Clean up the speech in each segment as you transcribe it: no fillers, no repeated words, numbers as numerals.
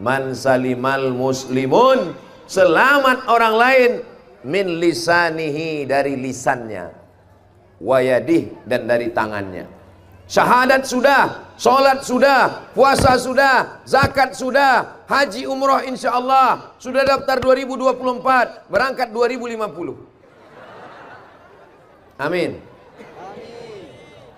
man salimal muslimun, selamat orang lain, min lisanihi, dari lisannya, wayadih, dan dari tangannya. Syahadat sudah, sholat sudah, puasa sudah, zakat sudah, haji umroh insyaallah, sudah daftar 2024, berangkat 2050. Amin.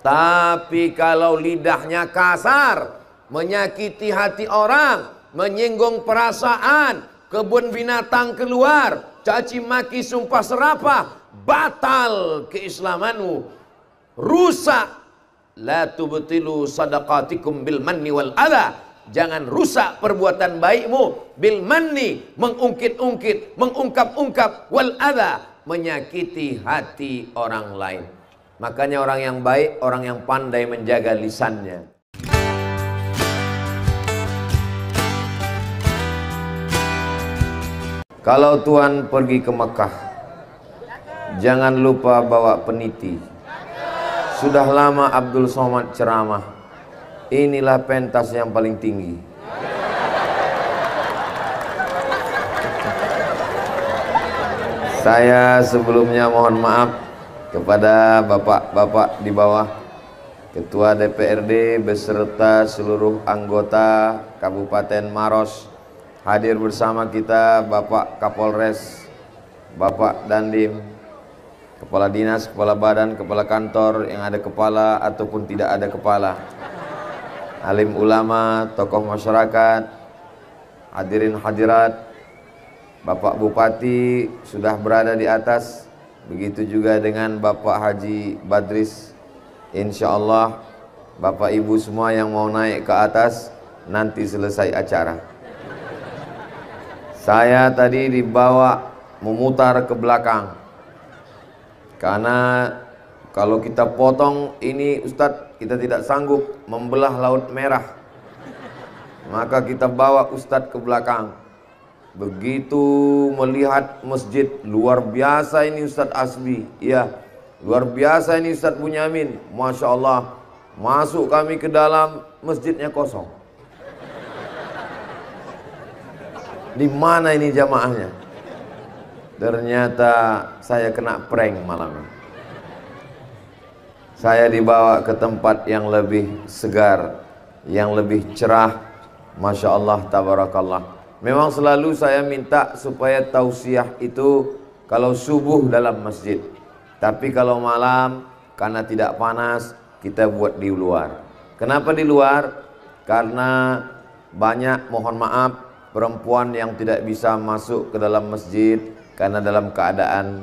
Tapi kalau lidahnya kasar, menyakiti hati orang, menyinggung perasaan, kebun binatang keluar, caci maki, sumpah serapah, batal keislamanmu, rusak. La tubtilu sadaqatikum bil manni wal adha. Jangan rusak perbuatan baikmu bil manni, mengungkit-ungkit, mengungkap-ungkap, wal adha, menyakiti hati orang lain. Makanya orang yang baik, orang yang pandai menjaga lisannya. Kalau Tuhan pergi ke Mekah, jangan lupa bawa peniti. Sudah lama Abdul Somad ceramah, inilah pentas yang paling tinggi. Saya sebelumnya mohon maaf kepada bapak-bapak di bawah, Ketua DPRD beserta seluruh anggota Kabupaten Maros. Hadir bersama kita Bapak Kapolres, Bapak Dandim, Kepala Dinas, Kepala Badan, Kepala Kantor yang ada kepala ataupun tidak ada kepala, alim ulama, tokoh masyarakat, hadirin hadirat, Bapak Bupati sudah berada di atas, begitu juga dengan Bapak Haji Badris. Insya Allah Bapak Ibu semua yang mau naik ke atas nanti selesai acara. Saya tadi dibawa memutar ke belakang, karena kalau kita potong ini Ustadz, kita tidak sanggup membelah Laut Merah. Maka kita bawa Ustadz ke belakang. Begitu melihat masjid, luar biasa ini Ustadz Asbi, ya, luar biasa ini Ustadz Bunyamin, Masya Allah. Masuk kami ke dalam, masjidnya kosong. Di mana ini jamaahnya? Ternyata saya kena prank malam ini. Saya dibawa ke tempat yang lebih segar, yang lebih cerah. Masya Allah, tabarakallah. Memang selalu saya minta supaya tausiah itu kalau subuh dalam masjid. Tapi kalau malam, karena tidak panas, kita buat di luar. Kenapa di luar? Karena banyak, mohon maaf, perempuan yang tidak bisa masuk ke dalam masjid karena dalam keadaan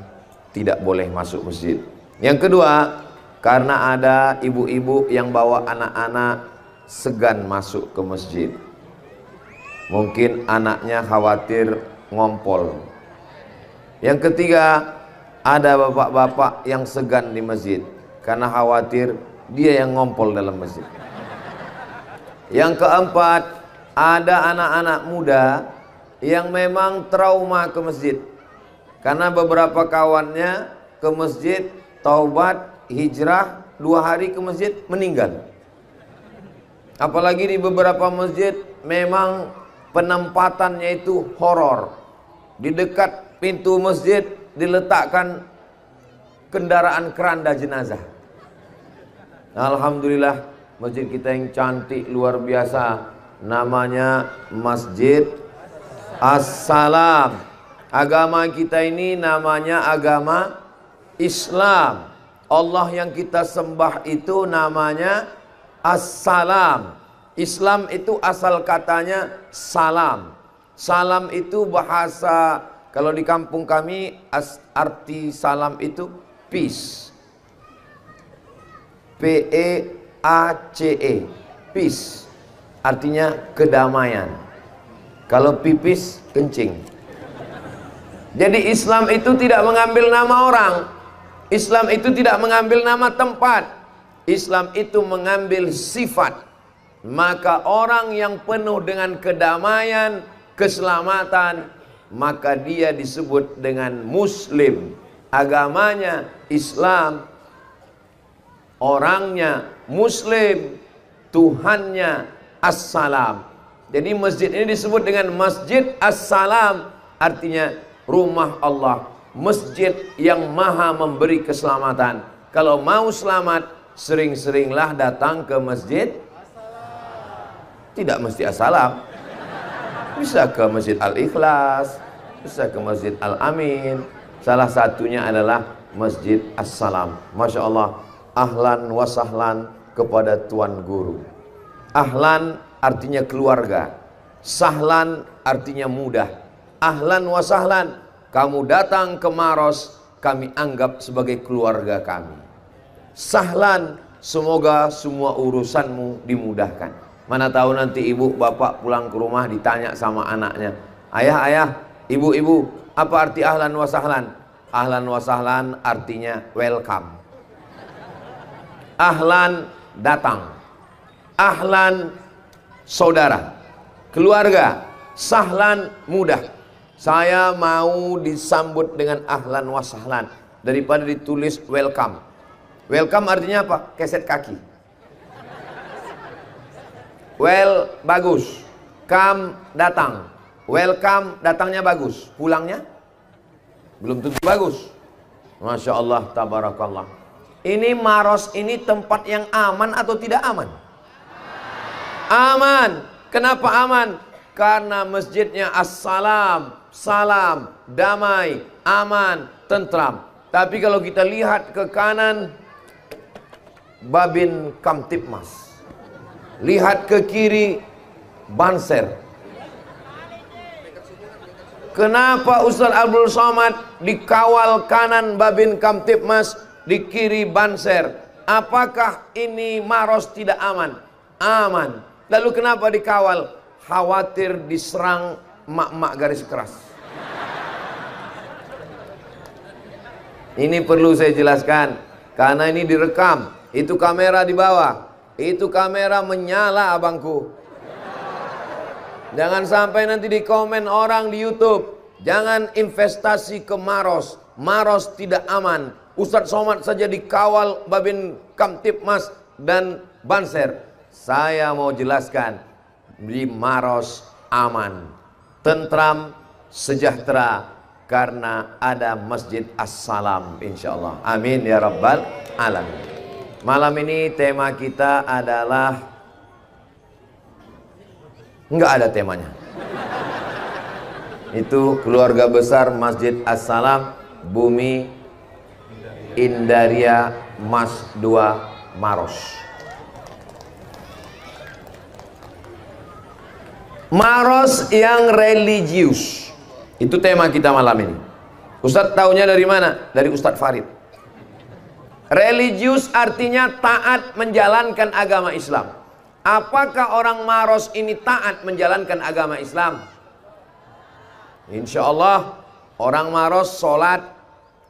tidak boleh masuk masjid. Yang kedua, karena ada ibu-ibu yang bawa anak-anak segan masuk ke masjid. Mungkin anaknya khawatir ngompol. Yang ketiga, ada bapak-bapak yang segan di masjid karena khawatir dia yang ngompol dalam masjid. Yang keempat, ada anak-anak muda yang memang trauma ke masjid karena beberapa kawannya ke masjid, taubat, hijrah, 2 hari ke masjid meninggal. Apalagi di beberapa masjid memang penempatannya itu horor. Di dekat pintu masjid diletakkan kendaraan keranda jenazah. Alhamdulillah, masjid kita yang cantik luar biasa, namanya Masjid As-Salam. Agama kita ini namanya agama Islam. Allah yang kita sembah itu namanya As-Salam. Islam itu asal katanya salam. Salam itu bahasa, kalau di kampung kami arti salam itu peace. P-E-A-C-E, peace. Artinya kedamaian. Kalau pipis, kencing. Jadi Islam itu tidak mengambil nama orang. Islam itu tidak mengambil nama tempat. Islam itu mengambil sifat. Maka orang yang penuh dengan kedamaian, keselamatan, maka dia disebut dengan Muslim. Agamanya Islam, orangnya Muslim, Tuhannya As-Salam. Jadi masjid ini disebut dengan Masjid As-Salam, artinya rumah Allah, masjid yang maha memberi keselamatan. Kalau mau selamat, sering-seringlah datang ke masjid. Tidak mesti As-Salam, bisa ke Masjid Al-Ikhlas, bisa ke Masjid Al-Amin. Salah satunya adalah Masjid As-Salam. Masya Allah, ahlan wa sahlan kepada Tuan Guru. Ahlan artinya keluarga, sahlan artinya mudah. Ahlan wa sahlan, kamu datang ke Maros, kami anggap sebagai keluarga kami. Sahlan, semoga semua urusanmu dimudahkan. Mana tahu nanti ibu bapak pulang ke rumah ditanya sama anaknya, ayah, ibu, apa arti ahlan wa sahlan? Ahlan wa sahlan artinya welcome. Ahlan datang, ahlan saudara, keluarga, sahlan mudah. Saya mau disambut dengan ahlan wa sahlan daripada ditulis welcome. Welcome artinya apa? Keset kaki. Well, bagus. Come, datang. Welcome, datangnya bagus. Pulangnya belum tentu bagus. Masya Allah, tabarakallah. Ini Maros ini tempat yang aman atau tidak aman? Aman. Kenapa aman? Karena masjidnya As-Salam, salam, damai, aman, tentram. Tapi kalau kita lihat ke kanan, Babin Kamtipmas. Lihat ke kiri, Banser. Kenapa Ustaz Abdul Somad dikawal kanan Babin Kamtipmas, di kiri Banser? Apakah ini Maros tidak aman? Aman. Lalu kenapa dikawal? Khawatir diserang mak-mak garis keras. Ini perlu saya jelaskan karena ini direkam. Itu kamera di bawah. Itu kamera menyala abangku. Jangan sampai nanti di komen orang di YouTube, jangan investasi ke Maros. Maros tidak aman. Ustadz Somad saja dikawal Babin Kamtipmas dan Banser. Saya mau jelaskan, di Maros aman, tentram, sejahtera, karena ada Masjid As-Salam, insyaallah. Amin ya rabbal alamin. Malam ini tema kita adalah, enggak ada temanya. Itu keluarga besar Masjid As-Salam, Bumi Indaria Mas 2 Maros. Maros yang religius. Itu tema kita malam ini. Ustadz taunya dari mana? Dari Ustadz Farid. Religius artinya taat menjalankan agama Islam. Apakah orang Maros ini taat menjalankan agama Islam? Insya Allah orang Maros sholat.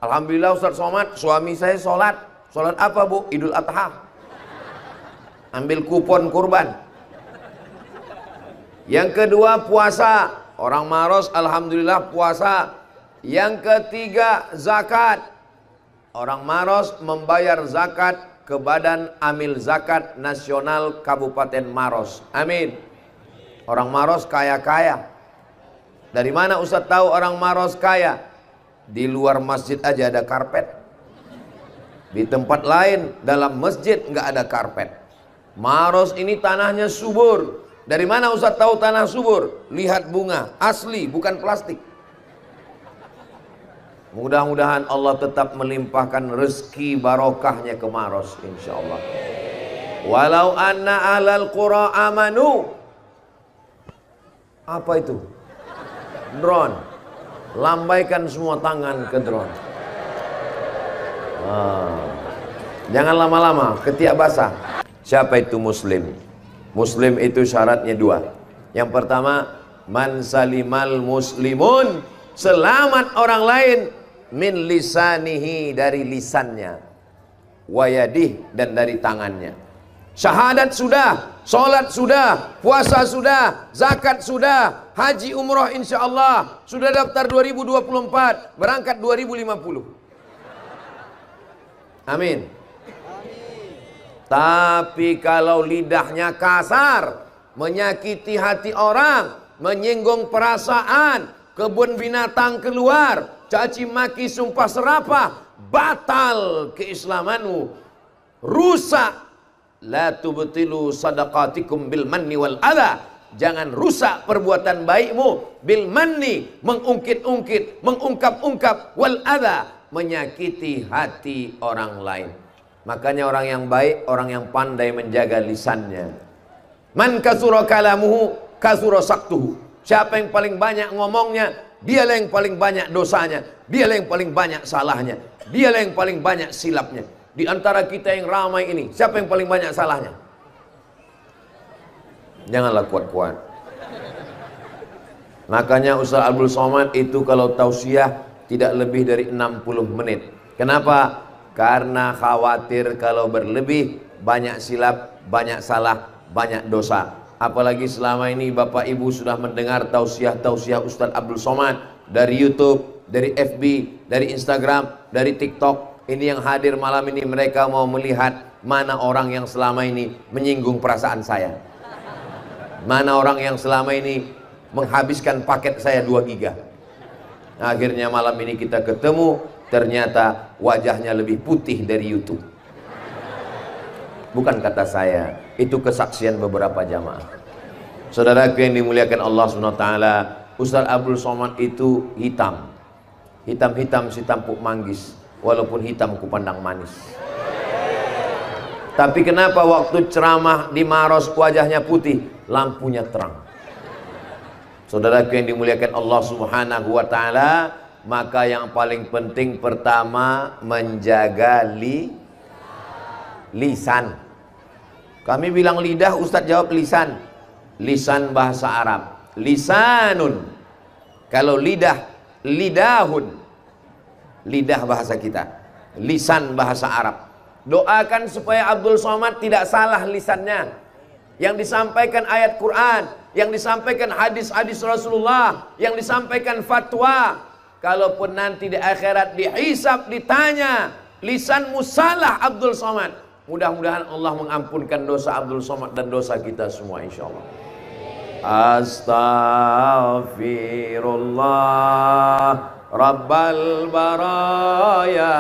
Alhamdulillah Ustadz Somad, suami saya sholat. Sholat apa bu? Idul Adha. Ambil kupon kurban. Yang kedua puasa. Orang Maros alhamdulillah puasa. Yang ketiga zakat. Orang Maros membayar zakat ke Badan Amil Zakat Nasional Kabupaten Maros. Amin. Orang Maros kaya-kaya. Dari mana Ustadz tahu orang Maros kaya? Di luar masjid aja ada karpet. Di tempat lain dalam masjid nggak ada karpet. Maros ini tanahnya subur. Dari mana Ustadz tahu tanah subur? Lihat bunga, asli bukan plastik. Mudah-mudahan Allah tetap melimpahkan rezeki barokahnya ke Maros insyaallah. Walau anna ahlal qura amanu. Apa itu? Drone. Lambaikan semua tangan ke drone. Jangan lama-lama, ketiak basah. Siapa itu muslim? Muslim itu syaratnya dua. Yang pertama, man salimal muslimun, selamat orang lain, min lisanihi, dari lisannya, wayadih, dan dari tangannya. Syahadat sudah, sholat sudah, puasa sudah, zakat sudah, haji umroh insya Allah, sudah daftar 2024, berangkat 2050. Amin. Tapi kalau lidahnya kasar, menyakiti hati orang, menyinggung perasaan, kebun binatang keluar, caci maki, sumpah serapah, batal keislamanmu, rusak. La tubtilu sadaqatikum bil manni wal adha. Jangan rusak perbuatan baikmu bil manni, mengungkit-ungkit, mengungkap-ungkap, wal adha, menyakiti hati orang lain. Makanya orang yang baik, orang yang pandai menjaga lisannya. Man kasura kalamuhu kasura saktuhu. Siapa yang paling banyak ngomongnya, dialah yang paling banyak dosanya, dialah yang paling banyak salahnya, dialah yang paling banyak silapnya. Di antara kita yang ramai ini, siapa yang paling banyak salahnya? Janganlah kuat-kuat. Makanya Ustaz Abdul Somad itu kalau tausiah tidak lebih dari 60 menit. Kenapa? Karena khawatir kalau berlebih, banyak silap, banyak salah, banyak dosa. Apalagi selama ini Bapak Ibu sudah mendengar tausiah-tausiah Ustaz Abdul Somad dari YouTube, dari FB, dari Instagram, dari TikTok. Ini yang hadir malam ini, mereka mau melihat mana orang yang selama ini menyinggung perasaan saya, mana orang yang selama ini menghabiskan paket saya 2 giga. Akhirnya malam ini kita ketemu, ternyata wajahnya lebih putih dari YouTube. Bukan kata saya, itu kesaksian beberapa jamaah. Saudaraku yang dimuliakan Allah SWT, Ustaz Abdul Somad itu hitam, hitam-hitam si tampuk manggis, walaupun hitam kupandang manis. Tapi kenapa waktu ceramah di Maros wajahnya putih, lampunya terang? Saudaraku yang dimuliakan Allah Subhanahu wa taala, maka yang paling penting pertama menjaga lisan. Kami bilang lidah, Ustadz jawab lisan. Lisan bahasa Arab, lisanun. Kalau lidah, lidahun. Lidah bahasa kita, lisan bahasa Arab. Doakan supaya Abdul Somad tidak salah lisannya. Yang disampaikan ayat Quran, yang disampaikan hadis-hadis Rasulullah, yang disampaikan fatwa. Kalaupun nanti di akhirat dihisab, ditanya, lisanmu salah Abdul Somad, mudah-mudahan Allah mengampunkan dosa Abdul Somad dan dosa kita semua insyaallah. Astaghfirullah Rabbal baraya,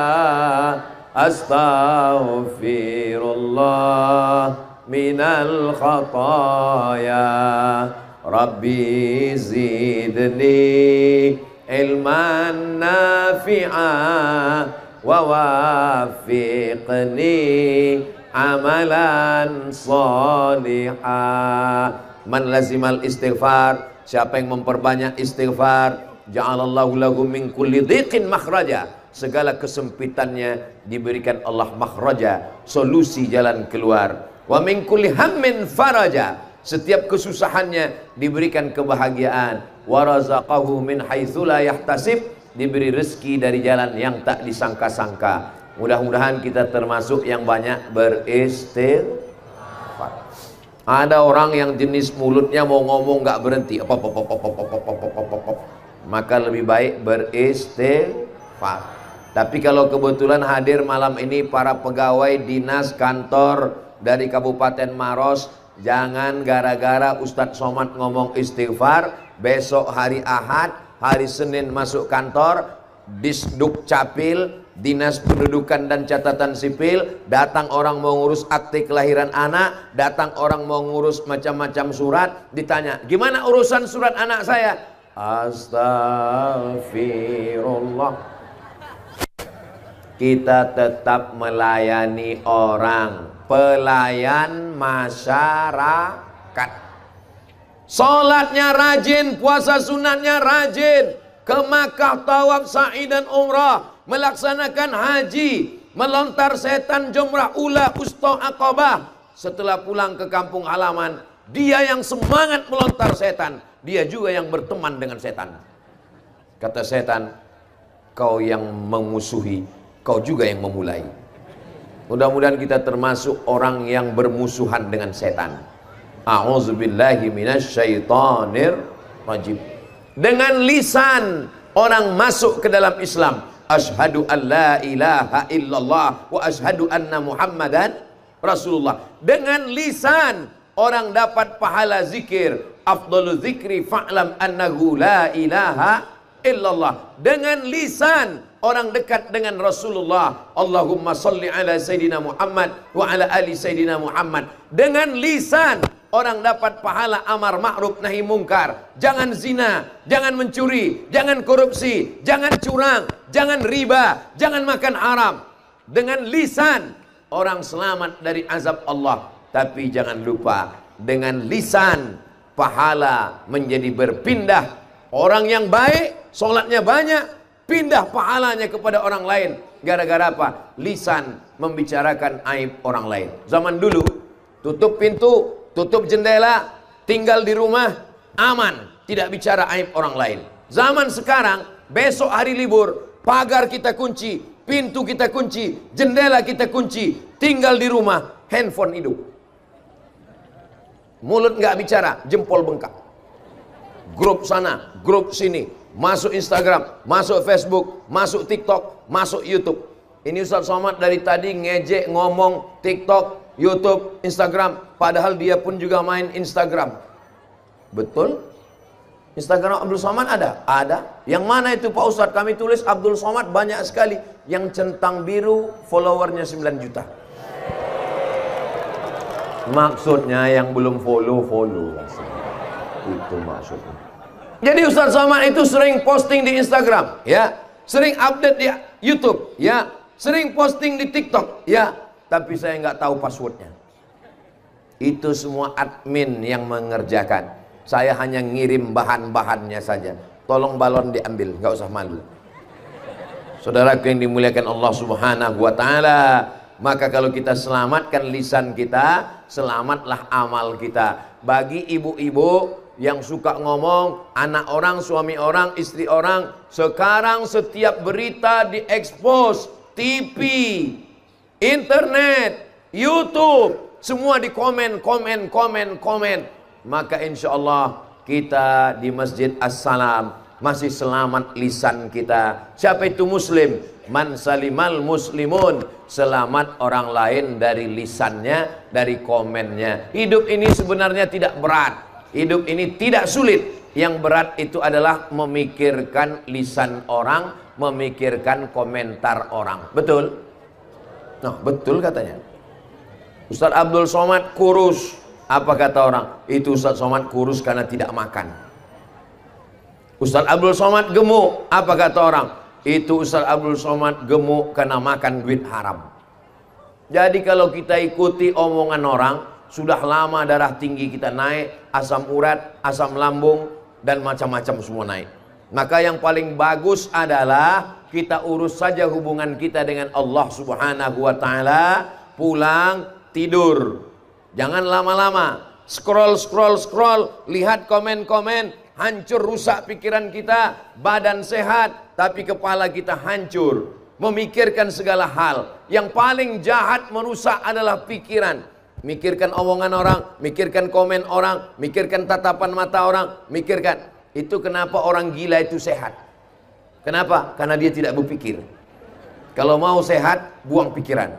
astaghfirullah minal khataya, Rabbi zidni ilman nafi'a wa wafiqni amalan salihah. Man lazimal istighfar, siapa yang memperbanyak istighfar, ja'alallahu lahu min kulli dhiqin makhraja, segala kesempitannya diberikan Allah makhraja, solusi jalan keluar. Wa min kulli hammin faraja, setiap kesusahannya diberikan kebahagiaan. Wa razaqahu min haitsu la yahtasib, diberi rezeki dari jalan yang tak disangka-sangka. Mudah-mudahan kita termasuk yang banyak beristighfar. Ada orang yang jenis mulutnya mau ngomong nggak berhenti, maka lebih baik beristighfar. Tapi kalau kebetulan hadir malam ini para pegawai dinas kantor dari Kabupaten Maros, jangan gara-gara Ustadz Somad ngomong istighfar, besok hari Ahad, hari Senin masuk kantor, Disduk Capil, Dinas Pendudukan dan Catatan Sipil, datang orang mau ngurus akte kelahiran anak, datang orang mau ngurus macam-macam surat, ditanya, gimana urusan surat anak saya? Astagfirullah. Kita tetap melayani orang, pelayan masyarakat. Sholatnya rajin, puasa sunatnya rajin, ke Makkah tawaf sa'i dan umrah, melaksanakan haji, melontar setan jumrah ula usta aqabah. Setelah pulang ke kampung halaman, dia yang semangat melontar setan, dia juga yang berteman dengan setan. Kata setan, kau yang memusuhi, kau juga yang memulai. Mudah-mudahan kita termasuk orang yang bermusuhan dengan setan. A'udzubillahi minasyaitonir rajim. Dengan lisan orang masuk ke dalam Islam. Asyhadu an la ilaha illallah wa asyhadu anna Muhammadan Rasulullah. Dengan lisan orang dapat pahala zikir. Afdalu zikri fa'lam annahu la ilaha illallah. Dengan lisan orang dekat dengan Rasulullah. Allahumma salli ala Sayyidina Muhammad wa ala ali Sayyidina Muhammad. Dengan lisan orang dapat pahala amar ma'ruf nahi mungkar. Jangan zina, jangan mencuri, jangan korupsi, jangan curang, jangan riba, jangan makan haram. Dengan lisan orang selamat dari azab Allah. Tapi jangan lupa, dengan lisan pahala menjadi berpindah. Orang yang baik, sholatnya banyak, pindah pahalanya kepada orang lain. Gara-gara apa? Lisan membicarakan aib orang lain. Zaman dulu, tutup pintu, tutup jendela, tinggal di rumah, aman, tidak bicara aib orang lain. Zaman sekarang, besok hari libur, pagar kita kunci, pintu kita kunci, jendela kita kunci, tinggal di rumah, handphone hidup. Mulut nggak bicara, jempol bengkak. Grup sana, grup sini, masuk Instagram, masuk Facebook, masuk TikTok, masuk YouTube. Ini Ustaz Somad dari tadi ngejek ngomong TikTok, YouTube, Instagram, padahal dia pun juga main Instagram. Betul? Instagram Abdul Somad ada? Ada. Yang mana itu Pak Ustadz? Kami tulis Abdul Somad banyak sekali. Yang centang biru followernya 9 juta. Maksudnya yang belum follow. Itu maksudnya. Jadi Ustaz Somad itu sering posting di Instagram, ya, sering update di YouTube, ya, sering posting di TikTok, ya, tapi saya nggak tahu passwordnya. Itu semua admin yang mengerjakan. Saya hanya ngirim bahan-bahannya saja. Tolong balon diambil, nggak usah malu. Saudaraku yang dimuliakan Allah Subhanahu wa Ta'ala, maka kalau kita selamatkan lisan kita, selamatlah amal kita. Bagi ibu-ibu yang suka ngomong, anak orang, suami orang, istri orang, sekarang setiap berita diekspos, TV, internet, YouTube, semua di komen. Maka insya Allah kita di Masjid As-Salam masih selamat lisan kita. Siapa itu muslim? Man salimal muslimun, selamat orang lain dari lisannya, dari komennya. Hidup ini sebenarnya tidak berat. Hidup ini tidak sulit. Yang berat itu adalah memikirkan lisan orang, memikirkan komentar orang. Betul? Nah, betul katanya. Ustaz Abdul Somad kurus. Apa kata orang? Itu Ustaz Somad kurus karena tidak makan. Ustaz Abdul Somad gemuk. Apa kata orang? Itu Ustaz Abdul Somad gemuk karena makan duit haram. Jadi kalau kita ikuti omongan orang, sudah lama darah tinggi kita naik, asam urat, asam lambung, dan macam-macam semua naik. Maka yang paling bagus adalah kita urus saja hubungan kita dengan Allah Subhanahu wa Ta'ala. Pulang, tidur. Jangan lama-lama. Scroll, lihat komen-komen, hancur, rusak pikiran kita. Badan sehat, tapi kepala kita hancur. Memikirkan segala hal. Yang paling jahat merusak adalah pikiran. Mikirkan omongan orang, mikirkan komen orang, mikirkan tatapan mata orang, mikirkan. Itu kenapa orang gila itu sehat. Kenapa? Karena dia tidak berpikir. Kalau mau sehat, buang pikiran.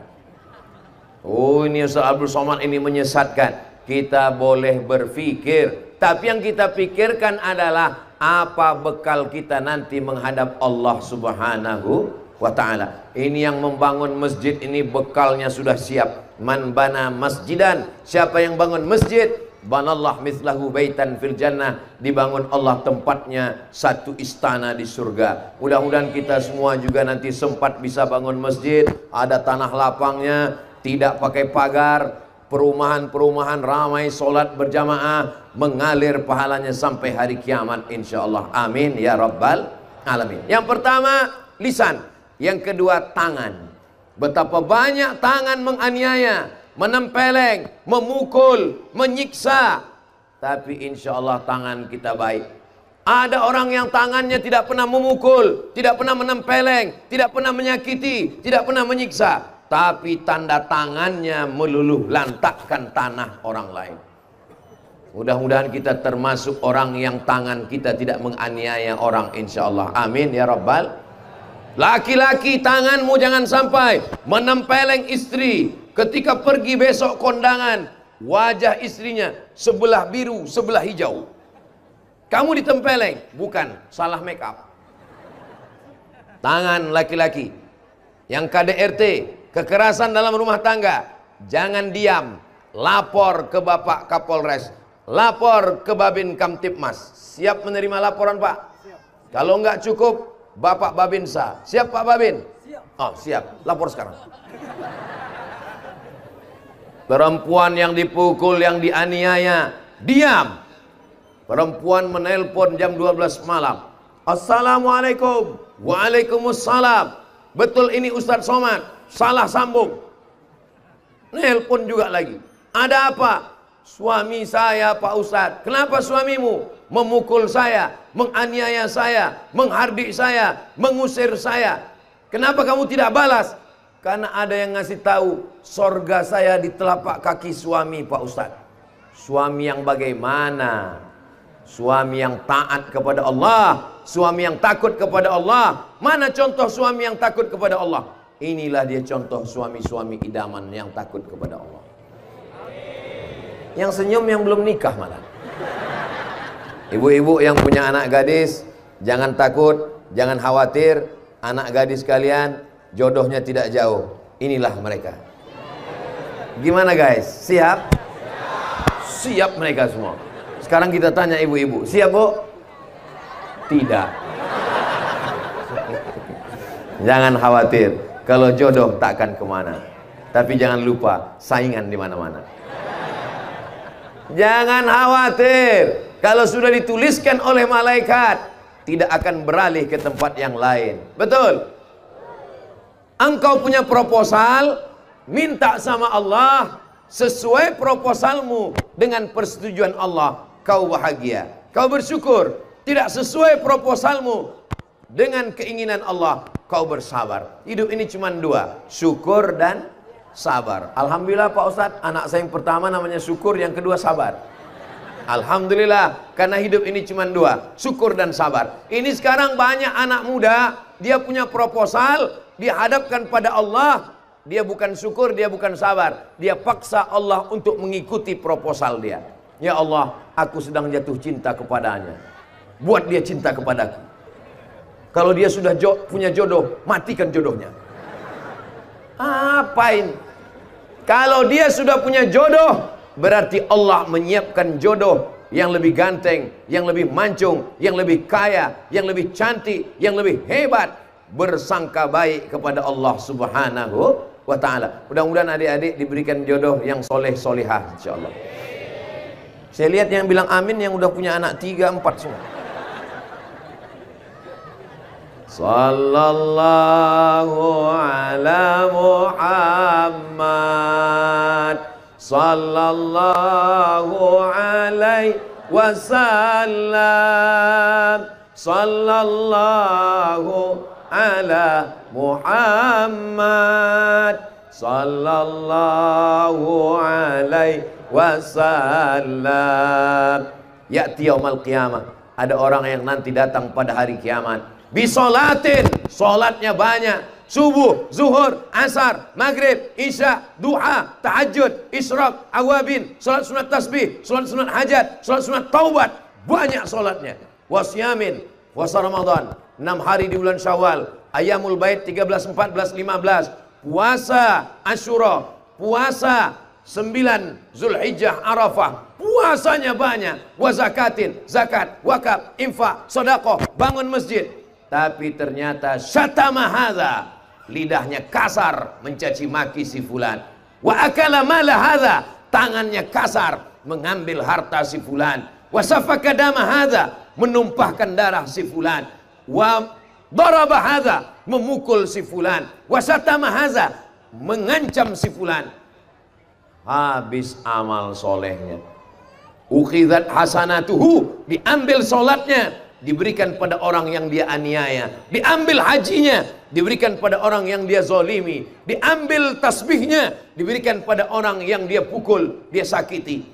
Oh, ini Ustaz Abdul Somad ini menyesatkan. Kita boleh berpikir, tapi yang kita pikirkan adalah apa bekal kita nanti menghadap Allah Subhanahu wa Ta'ala. Ini yang membangun masjid ini bekalnya sudah siap. Man bana masjidan, siapa yang bangun masjid, banallah mithlahu baitan fil jannah, dibangun Allah tempatnya satu istana di surga. Mudah-mudahan kita semua juga nanti sempat bisa bangun masjid, ada tanah lapangnya, tidak pakai pagar, perumahan-perumahan ramai, solat berjamaah, mengalir pahalanya sampai hari kiamat insyaallah. Amin ya rabbal alamin. Yang pertama lisan, yang kedua tangan. Betapa banyak tangan menganiaya, menempeleng, memukul, menyiksa. Tapi insya Allah tangan kita baik. Ada orang yang tangannya tidak pernah memukul, tidak pernah menempeleng, tidak pernah menyakiti, tidak pernah menyiksa. Tapi tanda tangannya meluluh lantakkan tanah orang lain. Mudah-mudahan kita termasuk orang yang tangan kita tidak menganiaya orang insya Allah. Amin ya rabbal. Laki-laki tanganmu jangan sampai menempeleng istri. Ketika pergi besok kondangan, wajah istrinya sebelah biru, sebelah hijau. Kamu ditempeleng, bukan, salah make up. Tangan laki-laki yang KDRT, kekerasan dalam rumah tangga, jangan diam, lapor ke Bapak Kapolres, lapor ke Babin Kamtipmas. Siap menerima laporan, Pak? Kalau enggak cukup, Bapak Babinsa. Siap, Pak Babin? Oh, siap. Lapor sekarang. Perempuan yang dipukul, yang dianiaya, diam. Perempuan menelpon jam 12 malam. Assalamualaikum. Waalaikumsalam. Betul ini Ustadz Somad. Salah sambung. Nelpon juga lagi. Ada apa? Suami saya, Pak Ustadz. Kenapa suamimu memukul saya, menganiaya saya, menghardik saya, mengusir saya? Kenapa kamu tidak balas? Karena ada yang ngasih tahu, sorga saya di telapak kaki suami, Pak Ustadz. Suami yang bagaimana? Suami yang taat kepada Allah, suami yang takut kepada Allah. Mana contoh suami yang takut kepada Allah? Inilah dia contoh suami-suami idaman yang takut kepada Allah. Yang senyum yang belum nikah malah. Ibu-ibu yang punya anak gadis, jangan takut, jangan khawatir. Anak gadis kalian jodohnya tidak jauh. Inilah mereka. Gimana guys? Siap? Siap mereka semua. Sekarang kita tanya ibu-ibu, siap Bu? Tidak. Jangan khawatir, kalau jodoh takkan kemana. Tapi jangan lupa, saingan di mana-mana. Jangan khawatir, kalau sudah dituliskan oleh malaikat, tidak akan beralih ke tempat yang lain. Betul? Engkau punya proposal, minta sama Allah, sesuai proposalmu dengan persetujuan Allah, kau bahagia, kau bersyukur. Tidak sesuai proposalmu dengan keinginan Allah, kau bersabar. Hidup ini cuma dua, syukur dan sabar. Alhamdulillah Pak Ustadz, anak saya yang pertama namanya syukur, yang kedua sabar. Alhamdulillah, karena hidup ini cuma dua, syukur dan sabar. Ini sekarang banyak anak muda, dia punya proposal, dia hadapkan pada Allah, dia bukan syukur, dia bukan sabar. Dia paksa Allah untuk mengikuti proposal dia. Ya Allah, aku sedang jatuh cinta kepadanya, buat dia cinta kepadaku. Kalau dia sudah punya jodoh, matikan jodohnya. Apain? Kalau dia sudah punya jodoh, berarti Allah menyiapkan jodoh yang lebih ganteng, yang lebih mancung, yang lebih kaya, yang lebih cantik, yang lebih hebat. Bersangka baik kepada Allah Subhanahu wa ta'ala. Mudah-mudahan adik-adik diberikan jodoh yang soleh-solehah, insyaallah. Saya lihat yang bilang amin yang udah punya anak 3, 4 semua. Sallallahu ala Muhammad, sallallahu alaihi wasallam, sallallahu ala Muhammad, sallallahu alaihi wasallam. Ya'ti yaumal qiyamah, ada orang yang nanti datang pada hari kiamat, bisolatin, solatnya banyak, subuh, zuhur, asar, maghrib, isya, duha, tahajud, isyraq, awabin, solat sunat tasbih, solat sunat hajat, solat sunat taubat, banyak solatnya. Wasyamin, puasa Ramadan 6 hari di bulan Syawal, ayamul bait 13, 14, 15, puasa Asyura, puasa 9 Zulhijjah Arafah, puasanya banyak. Wa zakatin, zakat, wakaf, infak, sedekah, bangun masjid. Tapi ternyata syatama hadza, lidahnya kasar mencaci maki si fulan. Wa akala mala hadza, tangannya kasar mengambil harta si fulan. Wa safaka dama hadza, menumpahkan darah si fulan. Wa daraba hadza, memukul si fulan. Wa syatama hadza, mengancam si fulan. Habis amal solehnya. Ukhidzat hasanatuhu, diambil solatnya, diberikan pada orang yang dia aniaya. Diambil hajinya, diberikan pada orang yang dia zolimi. Diambil tasbihnya, diberikan pada orang yang dia pukul, dia sakiti.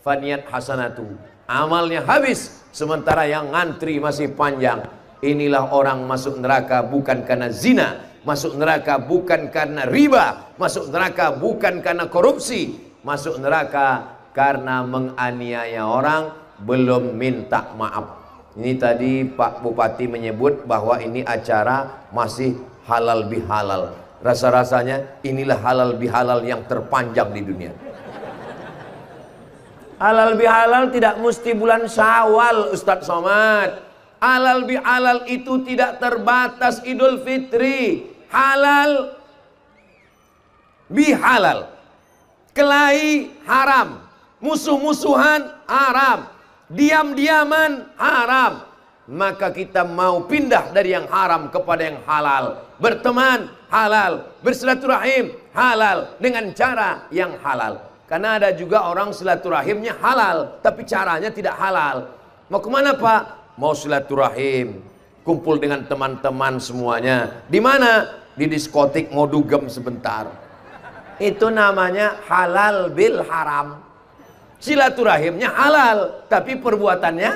Faniyat hasanatu, amalnya habis, sementara yang ngantri masih panjang. Inilah orang masuk neraka bukan karena zina, masuk neraka bukan karena riba, masuk neraka bukan karena korupsi, masuk neraka karena menganiaya orang belum minta maaf. Ini tadi Pak Bupati menyebut bahwa ini acara masih halal bihalal. Rasa-rasanya inilah halal bihalal yang terpanjang di dunia. Halal bihalal tidak mesti bulan Syawal, Ustadz Somad. Halal bihalal itu tidak terbatas Idul Fitri. Halal bihalal. Kelahi haram, musuh-musuhan haram, diam-diaman haram. Maka kita mau pindah dari yang haram kepada yang halal. Berteman halal, bersilaturahim halal, dengan cara yang halal. Karena ada juga orang silaturahimnya halal, tapi caranya tidak halal. Mau kemana Pak? Mau silaturahim, kumpul dengan teman-teman semuanya. Di mana? Di diskotik, mau dugem sebentar. Itu namanya halal bil haram. Silaturahimnya halal, tapi perbuatannya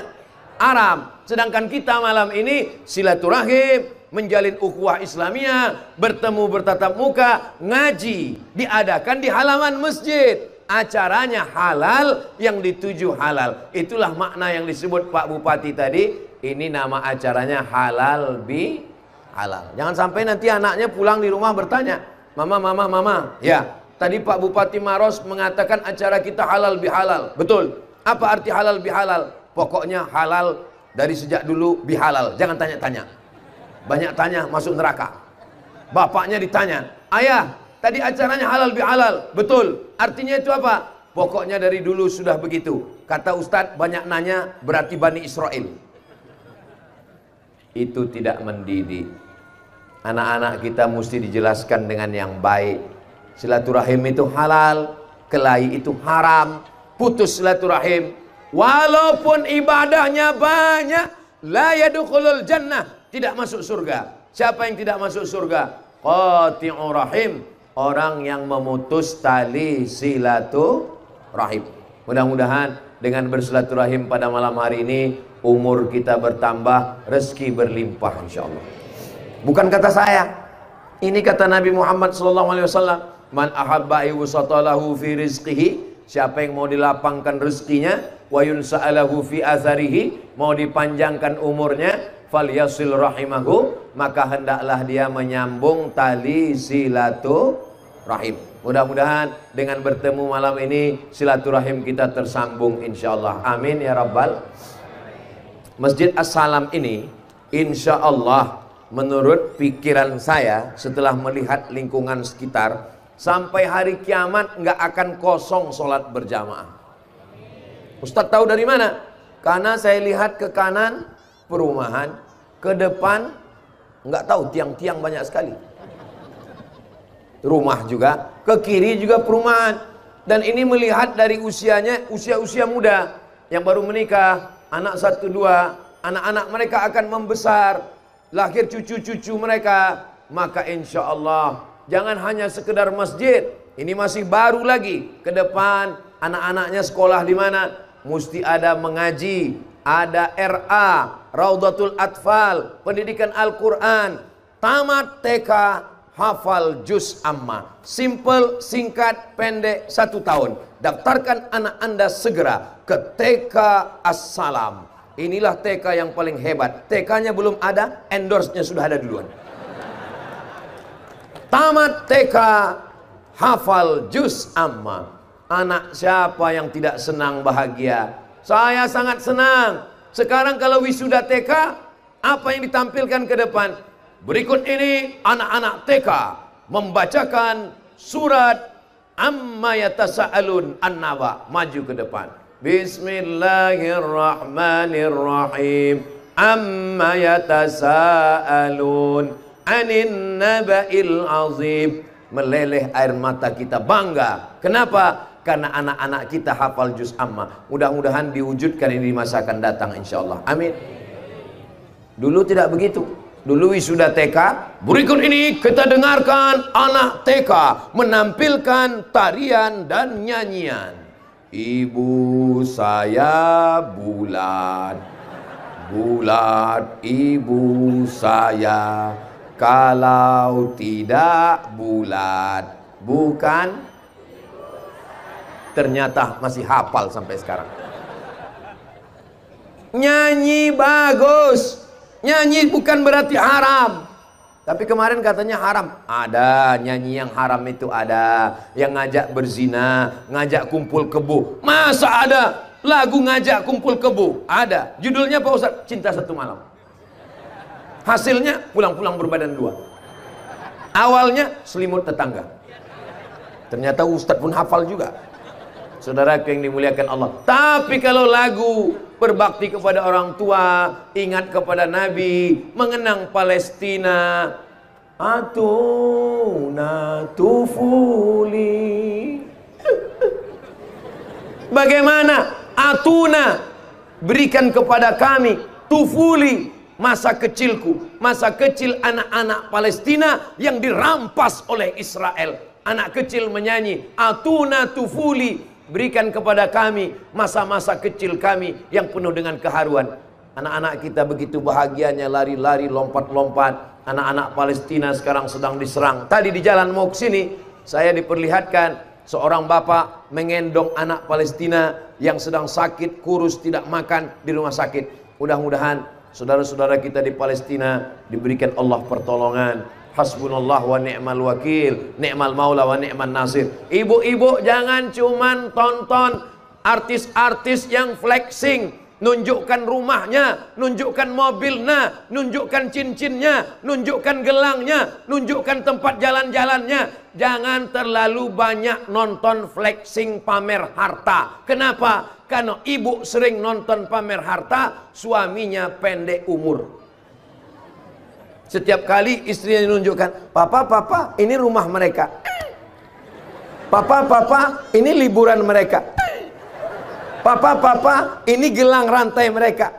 haram. Sedangkan kita malam ini silaturahim, menjalin ukhuwah Islamiyah, bertemu bertatap muka, ngaji, diadakan di halaman masjid. Acaranya halal, yang dituju halal. Itulah makna yang disebut Pak Bupati tadi. Ini nama acaranya halal bi halal. Jangan sampai nanti anaknya pulang di rumah bertanya, Mama, Mama, Mama, ya tadi Pak Bupati Maros mengatakan acara kita halal bi halal. Betul. Apa arti halal bi halal? Pokoknya halal dari sejak dulu bi halal. Jangan tanya-tanya. Banyak tanya masuk neraka. Bapaknya ditanya, ayah, tadi acaranya halal bi halal. Betul. Artinya itu apa? Pokoknya dari dulu sudah begitu. Kata Ustadz, banyak nanya berarti Bani Israel. Itu tidak mendidik. Anak-anak kita mesti dijelaskan dengan yang baik. Silaturahim itu halal, kelahi itu haram. Putus silaturahim, walaupun ibadahnya banyak, la yadkhulul jannah, tidak masuk surga. Siapa yang tidak masuk surga? Qati'ur rahim, orang yang memutus tali silaturahim. Mudah-mudahan dengan bersilaturahim pada malam hari ini, umur kita bertambah, rezeki berlimpah insyaallah. Bukan kata saya, ini kata Nabi Muhammad SAW. Man ahabba yusatalahu fi rizqihi, siapa yang mau dilapangkan rezekinya, wa yunsa'alahu fi azarihi, mau dipanjangkan umurnya, falyasil rahimahu, maka hendaklah dia menyambung tali silaturahim. Mudah-mudahan dengan bertemu malam ini silaturahim kita tersambung insyaallah. Amin ya rabbal. Masjid As-Salam ini insyaallah menurut pikiran saya setelah melihat lingkungan sekitar, sampai hari kiamat nggak akan kosong sholat berjamaah. Ustadz tahu dari mana? Karena saya lihat ke kanan perumahan, ke depan nggak tahu tiang-tiang banyak sekali. Rumah juga, ke kiri juga perumahan. Dan ini melihat dari usianya, usia-usia muda yang baru menikah, anak 1-2, anak-anak mereka akan membesar, lahir cucu-cucu mereka. Maka insya Allah jangan hanya sekedar masjid, ini masih baru lagi. Ke depan anak-anaknya sekolah di mana? Mesti ada mengaji, ada RA, Raudatul Atfal, pendidikan Al-Quran, tamat TK, hafal juz amma. Simple, singkat, pendek, 1 tahun. Daftarkan anak Anda segera ke TK As-Salam. Inilah TK yang paling hebat. TK-nya belum ada, endorse-nya sudah ada duluan. Tamat TK, hafal juz amma. Anak siapa yang tidak senang bahagia? Saya sangat senang. Sekarang kalau wisuda TK, apa yang ditampilkan ke depan? Berikut ini anak-anak TK membacakan surat Amma Yatasa'alun An-Naba. Maju ke depan. Bismillahirrahmanirrahim. Amma yatasa'alun anin naba'il azim. Meleleh air mata kita bangga. Kenapa? Karena anak-anak kita hafal juz amma. Mudah-mudahan diwujudkan ini di masa akan datang insyaallah. Amin. Dulu tidak begitu. Dulu wisuda TK, berikut ini kita dengarkan anak TK menampilkan tarian dan nyanyian. Ibu saya bulat, bulat ibu saya, kalau tidak bulat bukan Ternyata masih hafal sampai sekarang. Nyanyi bagus, nyanyi bukan berarti haram. Tapi kemarin katanya haram. Ada nyanyi yang haram itu, ada yang ngajak berzina, ngajak kumpul kebo. Masa ada lagu ngajak kumpul kebo? Ada. Judulnya Pak Ustadz, Cinta Satu Malam. Hasilnya pulang-pulang berbadan dua. Awalnya selimut tetangga. Ternyata Ustadz pun hafal juga. Saudara yang dimuliakan Allah. Tapi kalau lagu berbakti kepada orang tua, ingat kepada Nabi, mengenang Palestina, atuna tufuli. Bagaimana? Atuna, berikan kepada kami, tufuli, masa kecilku, masa kecil anak-anak Palestina yang dirampas oleh Israel. Anak kecil menyanyi, atuna tufuli, berikan kepada kami masa-masa kecil kami yang penuh dengan keharuan. Anak-anak kita begitu bahagianya, lari-lari, lompat-lompat. Anak-anak Palestina sekarang sedang diserang. Tadi di jalan mau ke sini, saya diperlihatkan seorang bapak mengendong anak Palestina yang sedang sakit, kurus, tidak makan di rumah sakit. Mudah-mudahan saudara-saudara kita di Palestina diberikan Allah pertolongan. Hasbunallah wa ni'mal wakil, ni'mal maula wa ni'man nasir. Ibu-ibu jangan cuman tonton artis-artis yang flexing, nunjukkan rumahnya, nunjukkan mobilnya, nunjukkan cincinnya, nunjukkan gelangnya, nunjukkan tempat jalan-jalannya. Jangan terlalu banyak nonton flexing pamer harta. Kenapa? Karena ibu sering nonton pamer harta, suaminya pendek umur. Setiap kali istrinya menunjukkan, papa, ini rumah mereka. Papa, ini liburan mereka. Papa, ini gelang rantai mereka.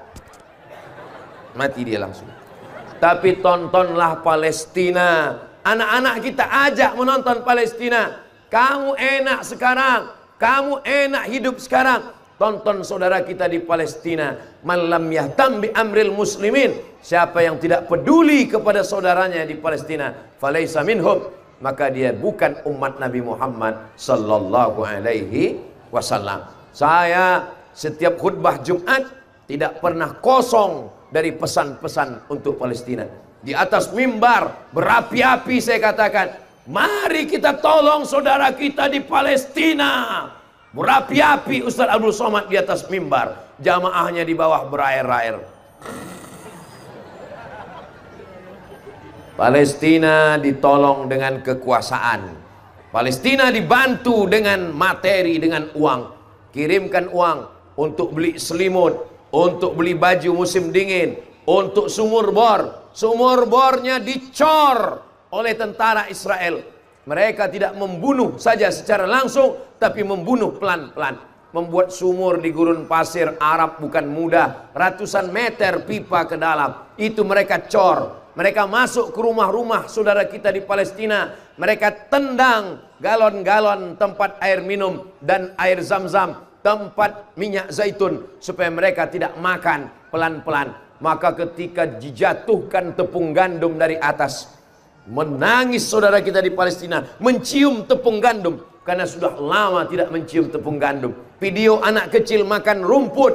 Mati dia langsung. Tapi tontonlah Palestina. Anak-anak kita ajak menonton Palestina. Kamu enak sekarang, kamu enak hidup sekarang. Tonton saudara kita di Palestina. Man lam yahtam bi amril muslimin, siapa yang tidak peduli kepada saudaranya di Palestina, falaisa minhum, maka dia bukan umat Nabi Muhammad sallallahu alaihi wasallam. Saya setiap khutbah Jumat tidak pernah kosong dari pesan-pesan untuk Palestina. Di atas mimbar berapi-api saya katakan, mari kita tolong saudara kita di Palestina. Berapi-api Ustaz Abdul Somad di atas mimbar, jamaahnya di bawah berair-air. Palestina ditolong dengan kekuasaan. Palestina dibantu dengan materi, dengan uang. Kirimkan uang untuk beli selimut, untuk beli baju musim dingin, untuk sumur bor. Sumur bornya dicor oleh tentara Israel. Mereka tidak membunuh saja secara langsung, tapi membunuh pelan-pelan. Membuat sumur di gurun pasir Arab bukan mudah. Ratusan meter pipa ke dalam. Itu mereka cor. Mereka masuk ke rumah-rumah saudara kita di Palestina. Mereka tendang galon-galon tempat air minum dan air zam-zam, tempat minyak zaitun, supaya mereka tidak makan pelan-pelan. Maka ketika dijatuhkan tepung gandum dari atas, menangis saudara kita di Palestina, mencium tepung gandum, karena sudah lama tidak mencium tepung gandum. Video anak kecil makan rumput,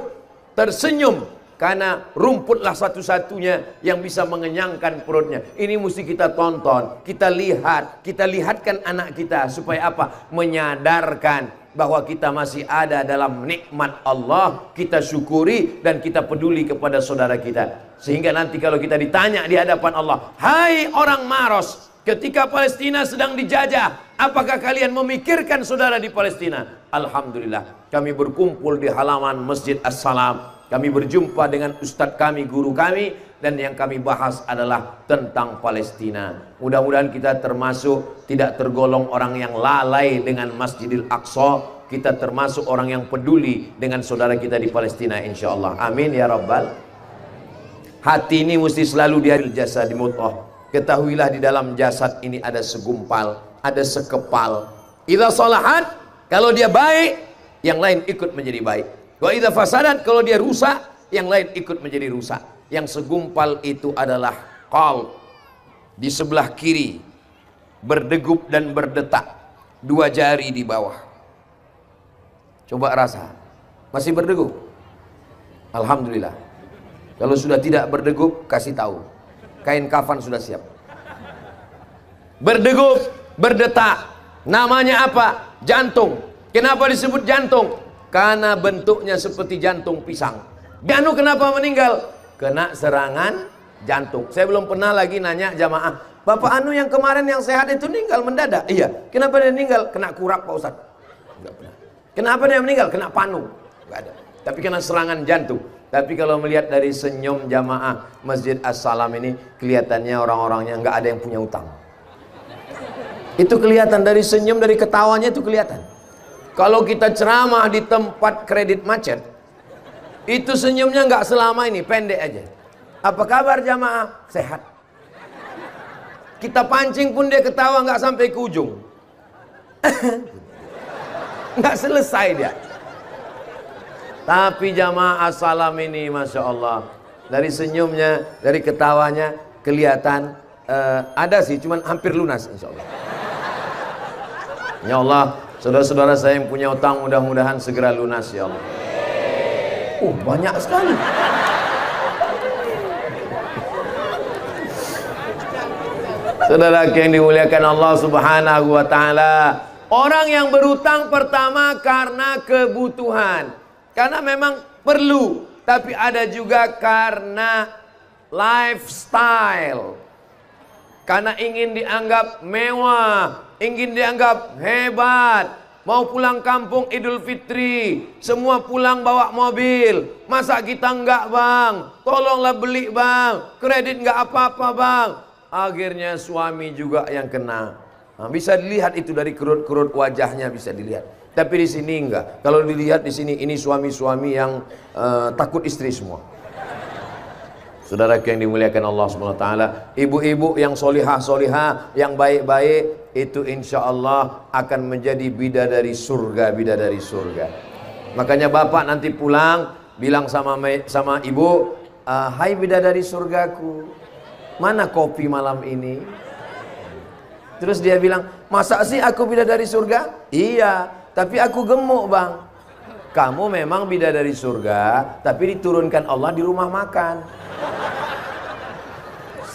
tersenyum, karena rumputlah satu-satunya yang bisa mengenyangkan perutnya. Ini mesti kita tonton, kita lihat, kita lihatkan anak kita, supaya apa? Menyadarkan bahwa kita masih ada dalam nikmat Allah, kita syukuri dan kita peduli kepada saudara kita. Sehingga nanti kalau kita ditanya di hadapan Allah, hai orang Maros, ketika Palestina sedang dijajah, apakah kalian memikirkan saudara di Palestina? Alhamdulillah, kami berkumpul di halaman Masjid As-Salam. Kami berjumpa dengan ustadz kami, guru kami, dan yang kami bahas adalah tentang Palestina. Mudah-mudahan kita termasuk tidak tergolong orang yang lalai dengan Masjidil Aqsa. Kita termasuk orang yang peduli dengan saudara kita di Palestina, insya Allah. Amin ya Rabbal. Hati ini mesti selalu diharil jasad mut'ah. Ketahuilah di dalam jasad ini ada segumpal, ada sekepal. Idza salahat, kalau dia baik, yang lain ikut menjadi baik. Wa idza fasadat, kalau dia rusak, yang lain ikut menjadi rusak. Yang segumpal itu adalah qalb. Di sebelah kiri berdegup dan berdetak, 2 jari di bawah. Coba rasa. Masih berdegup? Alhamdulillah. Kalau sudah tidak berdegup, kasih tahu. Kain kafan sudah siap. Berdegup, berdetak. Namanya apa? Jantung. Kenapa disebut jantung? Karena bentuknya seperti jantung pisang. Anu kenapa meninggal? Kena serangan jantung. Saya belum pernah lagi nanya jamaah, Bapak Anu yang kemarin yang sehat itu meninggal mendadak. Iya. Kenapa dia meninggal? Kena kurap Pak Ustadz. Enggak pernah. Kenapa dia meninggal? Kena panu. Enggak ada. Tapi kena serangan jantung. Tapi kalau melihat dari senyum jamaah Masjid As-Salam ini, kelihatannya orang-orangnya nggak ada yang punya utang. Itu kelihatan dari senyum, dari ketawanya itu kelihatan. Kalau kita ceramah di tempat kredit macet, itu senyumnya nggak selama ini, pendek aja. Apa kabar jamaah? Sehat. Kita pancing pun dia ketawa nggak sampai ke ujung. Nggak selesai dia. Tapi jamaah As-Salam ini Masya Allah, dari senyumnya, dari ketawanya kelihatan ada sih, cuman hampir lunas insya Allah. Ya Allah, saudara-saudara saya yang punya utang mudah-mudahan segera lunas ya Allah. Banyak sekali. Saudara yang dimuliakan Allah Subhanahu wa taala, orang yang berutang pertama karena kebutuhan. Karena memang perlu, tapi ada juga karena lifestyle. Karena ingin dianggap mewah, ingin dianggap hebat. Mau pulang kampung Idul Fitri, semua pulang bawa mobil. Masa kita enggak bang? Tolonglah beli bang. Kredit enggak apa-apa bang. Akhirnya suami juga yang kena. Nah, bisa dilihat itu dari kerut-kerut wajahnya bisa dilihat. Tapi di sini enggak. Kalau dilihat di sini ini suami-suami yang takut istri semua. Saudara yang dimuliakan Allah Subhanahu wa taala, ibu-ibu yang solihah-solihah, yang baik-baik, itu insya Allah akan menjadi bidadari surga, bidadari surga. Makanya bapak nanti pulang bilang sama ibu, hai bidadari surgaku, mana kopi malam ini? Terus dia bilang, masa sih aku bidadari surga? Iya, tapi aku gemuk bang. Kamu memang bidadari surga, tapi diturunkan Allah di rumah makan.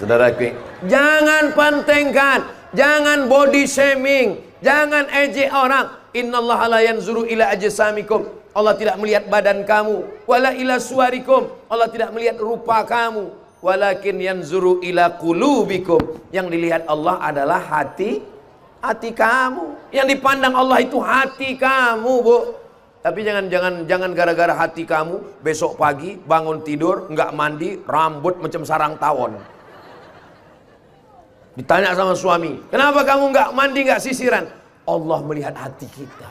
Saudaraku, jangan pentingkan, jangan body shaming, jangan ejek orang. Innallaha la yanzuru ila ajsamikum. Allah tidak melihat badan kamu, wala ila suwarikum. Allah tidak melihat rupa kamu, walakin yanzuru ila qulubikum. Yang dilihat Allah adalah hati kamu. Yang dipandang Allah itu hati kamu, Bu. Tapi jangan gara-gara hati kamu besok pagi bangun tidur nggak mandi, rambut macam sarang tawon. Ditanya sama suami, kenapa kamu nggak mandi, nggak sisiran? Allah melihat hati kita.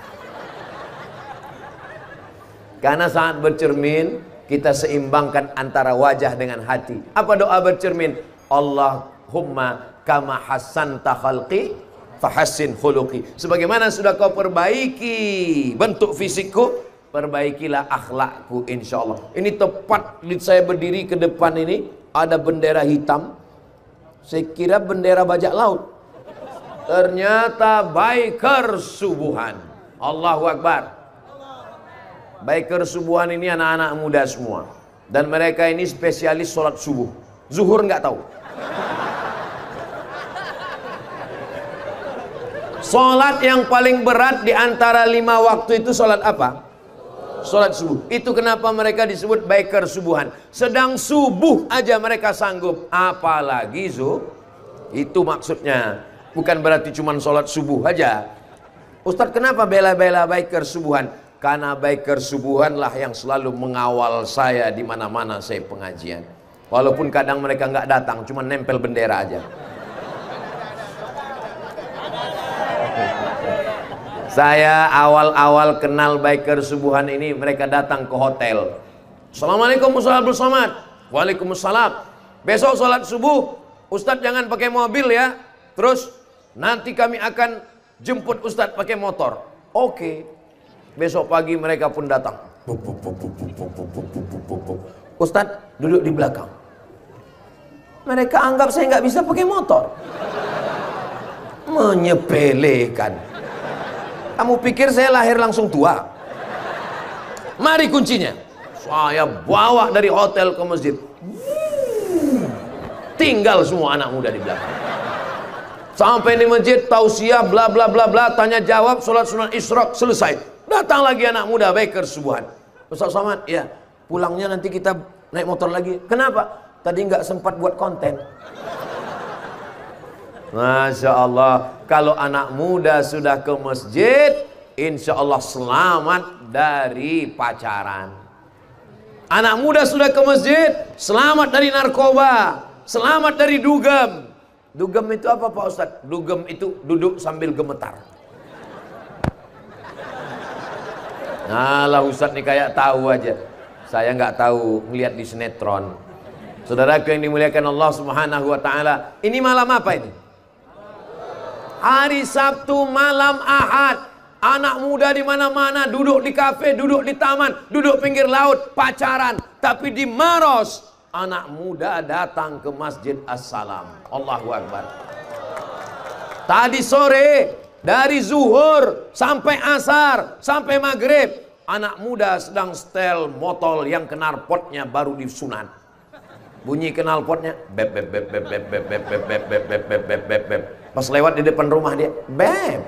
Karena saat bercermin kita seimbangkan antara wajah dengan hati. Apa doa bercermin? Allahumma kama hasanta khalqi fahassin khuluqi. Sebagaimana sudah kau perbaiki bentuk fisikku, perbaikilah akhlakku insyaallah. Ini tepat saya berdiri ke depan ini ada bendera hitam. Saya kira bendera bajak laut. Ternyata biker subuhan. Allahu Akbar. Biker subuhan ini anak-anak muda semua. Dan mereka ini spesialis sholat subuh. Zuhur nggak tahu. Sholat yang paling berat di antara 5 waktu itu sholat apa? Sholat subuh. Itu kenapa mereka disebut biker subuhan. Sedang subuh aja mereka sanggup, apalagi itu maksudnya. Bukan berarti cuma sholat subuh aja. Ustadz kenapa bela-bela biker subuhan? Karena biker subuhan lah yang selalu mengawal saya di mana-mana saya pengajian. Walaupun kadang mereka nggak datang, cuma nempel bendera aja. Saya awal-awal kenal biker subuhan ini, mereka datang ke hotel. Assalamualaikum Ustaz Abdul Somad. Waalaikumsalam. Besok sholat subuh, Ustadz jangan pakai mobil ya. Terus nanti kami akan jemput Ustadz pakai motor. Oke. Besok pagi mereka pun datang. Ustadz duduk di belakang. Mereka anggap saya nggak bisa pakai motor. Menyepelekan. Kamu pikir saya lahir langsung tua? Mari kuncinya. Saya bawa dari hotel ke masjid. Tinggal semua anak muda di belakang. Sampai di masjid, tausiah, bla bla bla bla, tanya jawab, sholat sunat isyraq, selesai. Datang lagi anak muda, baker subuhan. Ustaz Somad, ya, pulangnya nanti kita naik motor lagi. Kenapa? Tadi nggak sempat buat konten. Masya Allah, kalau anak muda sudah ke masjid, insya Allah selamat dari pacaran. Anak muda sudah ke masjid, selamat dari narkoba, selamat dari dugem. Dugem itu apa Pak Ustadz? Dugem itu duduk sambil gemetar. Nah lah Ustadz nih kayak tahu aja. Saya nggak tahu, ngeliat di sinetron. Saudaraku yang dimuliakan Allah Subhanahu wa Ta'ala, ini malam apa ini? Hari Sabtu malam Ahad. Anak muda di mana-mana, duduk di kafe, duduk di taman, duduk pinggir laut, pacaran. Tapi di Maros, anak muda datang ke Masjid As-Salam. Allahu Akbar. Tadi sore, dari zuhur sampai asar, sampai maghrib, anak muda sedang setel motor yang knalpotnya baru disunat. Bunyi knalpotnya, beb beb beb beb beb beb beb beb beb beb beb beb beb beb beb. Pas lewat di depan rumah dia, beb.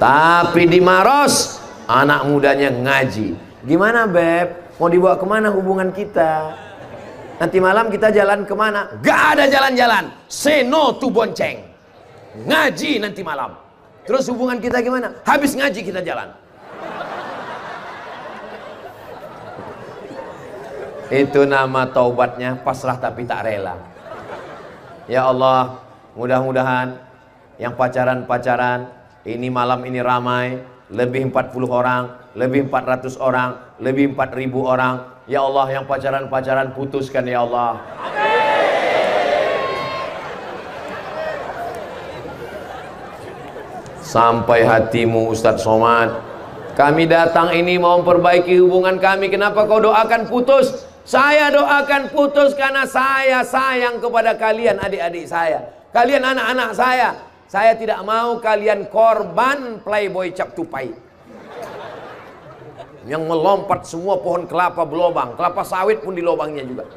Tapi di Maros, anak mudanya ngaji. Gimana beb? Mau dibawa kemana hubungan kita? Nanti malam kita jalan kemana? Gak ada jalan-jalan. Say no to bonceng. Ngaji nanti malam. Terus hubungan kita gimana? Habis ngaji kita jalan. Itu nama taubatnya pasrah tapi tak rela. Ya Allah, mudah-mudahan yang pacaran-pacaran ini malam ini ramai, lebih 40 orang, lebih 400 orang, lebih 4.000 orang. Ya Allah, yang pacaran-pacaran putuskan ya Allah. Sampai hatimu Ustadz Somad. Kami datang ini mau memperbaiki hubungan kami. Kenapa kau doakan putus? Saya doakan putus karena saya sayang kepada kalian adik-adik saya. Kalian anak-anak saya. Saya tidak mau kalian korban playboy cap tupai yang melompat semua pohon kelapa berlobang, kelapa sawit pun di lobangnya juga.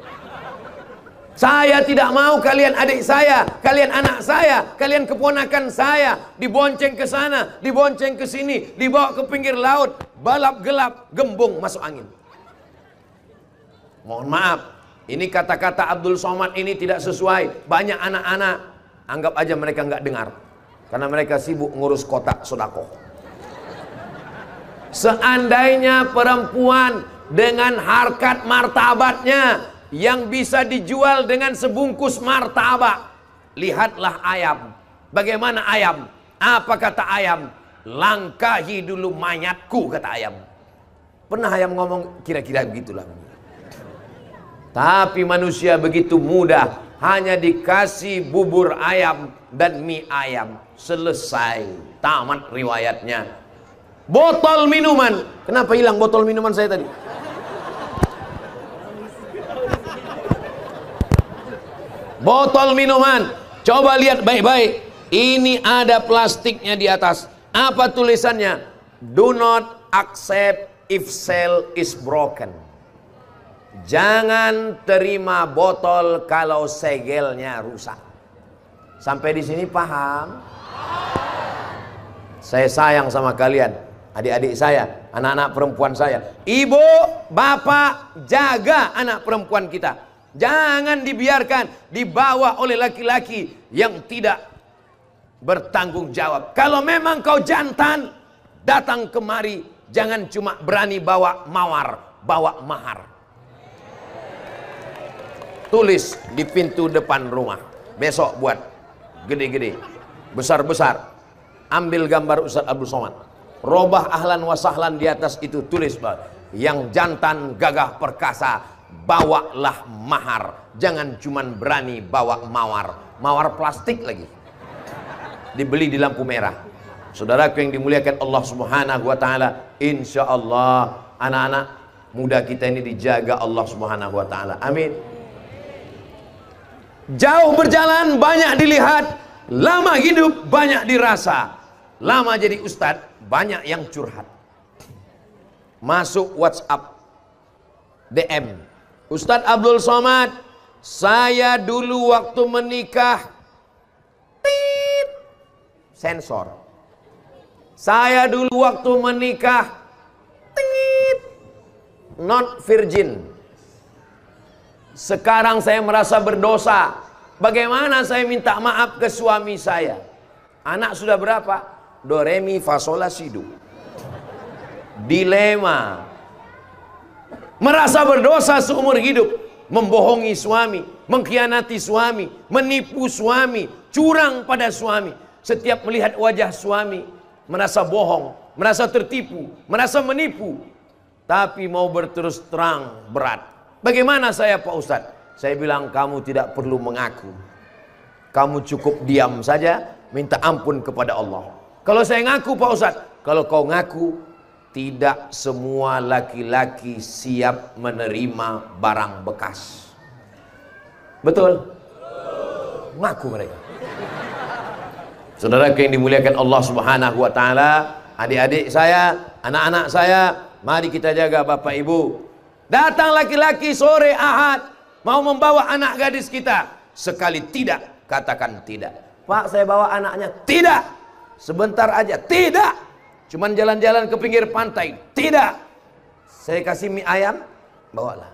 Saya tidak mau kalian adik saya, kalian anak saya, kalian keponakan saya dibonceng ke sana, dibonceng ke sini, dibawa ke pinggir laut, balap gelap, gembung masuk angin. Mohon maaf, ini kata-kata Abdul Somad ini tidak sesuai. Banyak anak-anak anggap aja mereka nggak dengar karena mereka sibuk ngurus kotak sodako. Seandainya perempuan dengan harkat martabatnya yang bisa dijual dengan sebungkus martabak, lihatlah ayam. Bagaimana ayam? Apa kata ayam? Langkahi dulu mayatku, kata ayam. Pernah ayam ngomong kira-kira begitulah. Tapi manusia begitu mudah, hanya dikasih bubur ayam dan mie ayam, selesai, tamat riwayatnya. Botol minuman, kenapa hilang botol minuman saya tadi? Botol minuman, coba lihat baik-baik. Ini ada plastiknya di atas. Apa tulisannya? Do not accept if seal is broken. Jangan terima botol kalau segelnya rusak. Sampai di sini paham? Saya sayang sama kalian, adik-adik saya, anak-anak perempuan saya. Ibu, bapak, jaga anak perempuan kita. Jangan dibiarkan dibawa oleh laki-laki yang tidak bertanggung jawab. Kalau memang kau jantan, datang kemari. Jangan cuma berani bawa mawar, bawa mahar. Tulis di pintu depan rumah. Besok buat gede-gede, besar-besar. Ambil gambar Ustadz Abdul Somad. Robah ahlan wa sahlan di atas itu tulis, yang jantan gagah perkasa, bawalah mahar. Jangan cuman berani bawa mawar. Mawar plastik lagi. Dibeli di lampu merah. Saudaraku yang dimuliakan Allah Subhanahu wa Ta'ala, insya Allah anak-anak muda kita ini dijaga Allah Subhanahu wa Ta'ala. Amin. Jauh berjalan banyak dilihat, lama hidup banyak dirasa. Lama jadi ustadz, banyak yang curhat. Masuk WhatsApp, DM, Ustadz Abdul Somad, saya dulu waktu menikah, sensor. Saya dulu waktu menikah, not virgin. Sekarang saya merasa berdosa. Bagaimana saya minta maaf ke suami saya? Anak sudah berapa? Do, re, mi, fa, sol, la, si, do. Dilema. Merasa berdosa seumur hidup. Membohongi suami, mengkhianati suami, menipu suami, curang pada suami. Setiap melihat wajah suami, merasa bohong, merasa tertipu, merasa menipu. Tapi mau berterus terang berat. Bagaimana saya Pak Ustadz? Saya bilang kamu tidak perlu mengaku. Kamu cukup diam saja, minta ampun kepada Allah. Kalau saya ngaku Pak Ustadz, kalau kau ngaku, tidak semua laki-laki siap menerima barang bekas. Betul? Ngaku mereka. Saudara yang dimuliakan Allah Subhanahu wa taala, adik-adik saya, anak-anak saya, mari kita jaga Bapak Ibu. Datang laki-laki sore Ahad mau membawa anak gadis kita, sekali tidak katakan tidak. Pak, saya bawa anaknya. Tidak. Sebentar aja. Tidak. Cuman jalan-jalan ke pinggir pantai. Tidak. Saya kasih mie ayam, bawalah.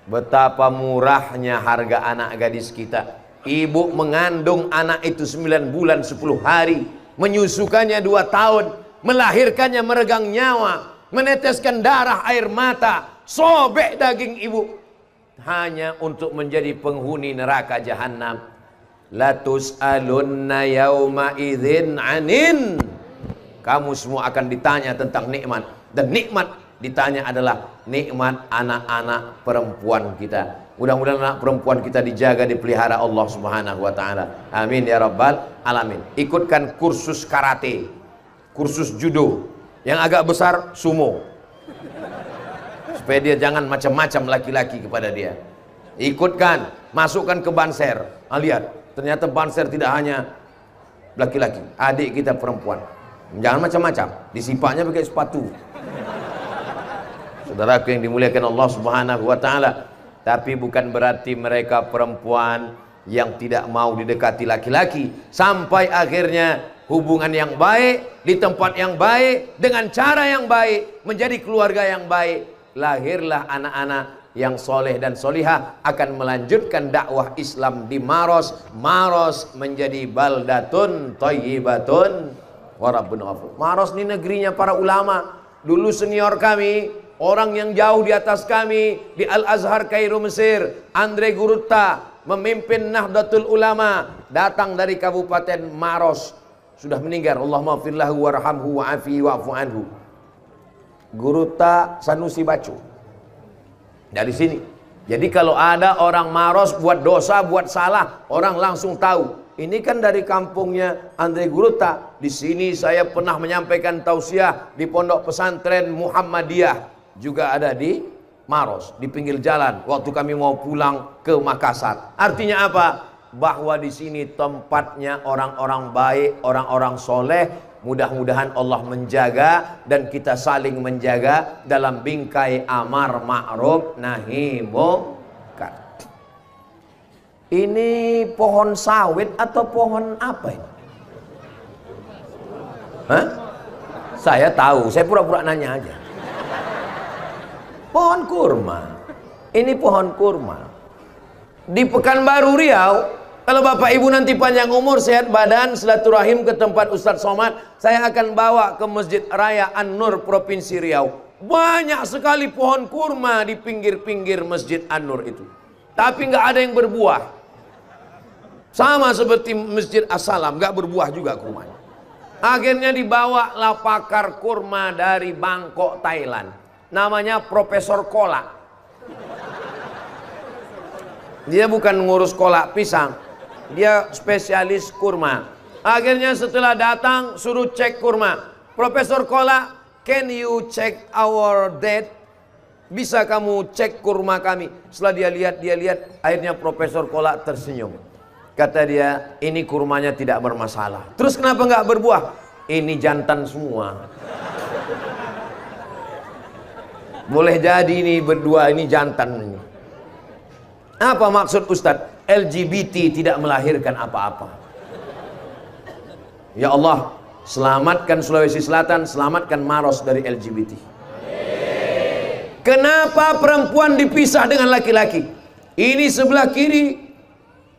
Betapa murahnya harga anak gadis kita. Ibu mengandung anak itu 9 bulan 10 hari, menyusukannya 2 tahun, melahirkannya meregang nyawa, meneteskan darah air mata, sobek daging ibu, hanya untuk menjadi penghuni neraka jahanam. Latus alunna yauma idzin anin. Kamu semua akan ditanya tentang nikmat, dan nikmat ditanya adalah nikmat anak-anak perempuan kita. Mudah-mudahan anak perempuan kita dijaga, dipelihara Allah Subhanahu wa taala. Amin ya rabbal alamin. Ikutkan kursus karate, kursus judo, yang agak besar sumo, supaya dia jangan macam-macam laki-laki kepada dia. Ikutkan, masukkan ke banser. Lihat, ternyata banser tidak hanya laki-laki, adik kita perempuan. Jangan macam-macam, disipaknya pakai sepatu. Saudaraku yang dimuliakan Allah Subhanahu wa taala. Tapi bukan berarti mereka perempuan yang tidak mau didekati laki-laki, sampai akhirnya hubungan yang baik, di tempat yang baik, dengan cara yang baik, menjadi keluarga yang baik. Lahirlah anak-anak yang soleh dan solihah, akan melanjutkan dakwah Islam di Maros. Maros menjadi baldatun thayyibatun wa rabbun ghafur. Maros ini negerinya para ulama. Dulu senior kami, orang yang jauh di atas kami, di Al-Azhar Kairo Mesir, Andre Gurutta, memimpin Nahdlatul Ulama, datang dari Kabupaten Maros, sudah meninggal. Allahumma firlahu warhamhu wa'afi wa'fu anhu. Gurutta Sanusi Bacu dari sini. Jadi kalau ada orang Maros buat dosa, buat salah, orang langsung tahu. Ini kan dari kampungnya Andre Gurutta. Di sini saya pernah menyampaikan tausiah di pondok pesantren Muhammadiyah, juga ada di Maros, di pinggir jalan. Waktu kami mau pulang ke Makassar. Artinya apa? Bahwa di sini tempatnya orang-orang baik, orang-orang soleh. Mudah-mudahan Allah menjaga dan kita saling menjaga dalam bingkai amar ma'ruf nahi munkar. Ini pohon sawit atau pohon apa ini? Hah? Saya tahu, saya pura-pura nanya aja. Pohon kurma. Ini pohon kurma. Di Pekanbaru Riau, kalau Bapak Ibu nanti panjang umur, sehat badan, silaturahim ke tempat Ustadz Somad, saya akan bawa ke Masjid Raya An-Nur Provinsi Riau. Banyak sekali pohon kurma di pinggir-pinggir Masjid An-Nur itu. Tapi nggak ada yang berbuah. Sama seperti Masjid As-Salam, nggak berbuah juga kurmanya. Akhirnya dibawa lah pakar kurma dari Bangkok, Thailand. Namanya Profesor Kolak. Dia bukan ngurus kolak pisang, dia spesialis kurma. Akhirnya setelah datang suruh cek kurma. Profesor Kolak, can you check our date? Bisa kamu cek kurma kami? Setelah dia lihat, akhirnya Profesor Kolak tersenyum. Kata dia, ini kurmanya tidak bermasalah. Terus kenapa nggak berbuah? ini jantan semua. Boleh jadi ini berdua ini jantan. Apa maksud Ustadz? LGBT tidak melahirkan apa-apa. Ya Allah, selamatkan Sulawesi Selatan, selamatkan Maros dari LGBT. Kenapa perempuan dipisah dengan laki-laki? Ini sebelah kiri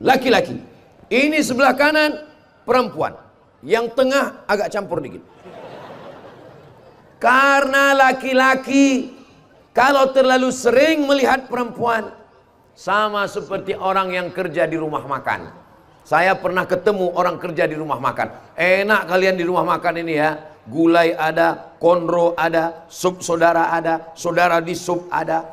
laki-laki, ini sebelah kanan perempuan, yang tengah agak campur dikit. Karena laki-laki kalau terlalu sering melihat perempuan, sama seperti orang yang kerja di rumah makan. Saya pernah ketemu orang kerja di rumah makan. Enak kalian di rumah makan ini ya. Gulai ada, konro ada, sup saudara ada, saudara di sup ada,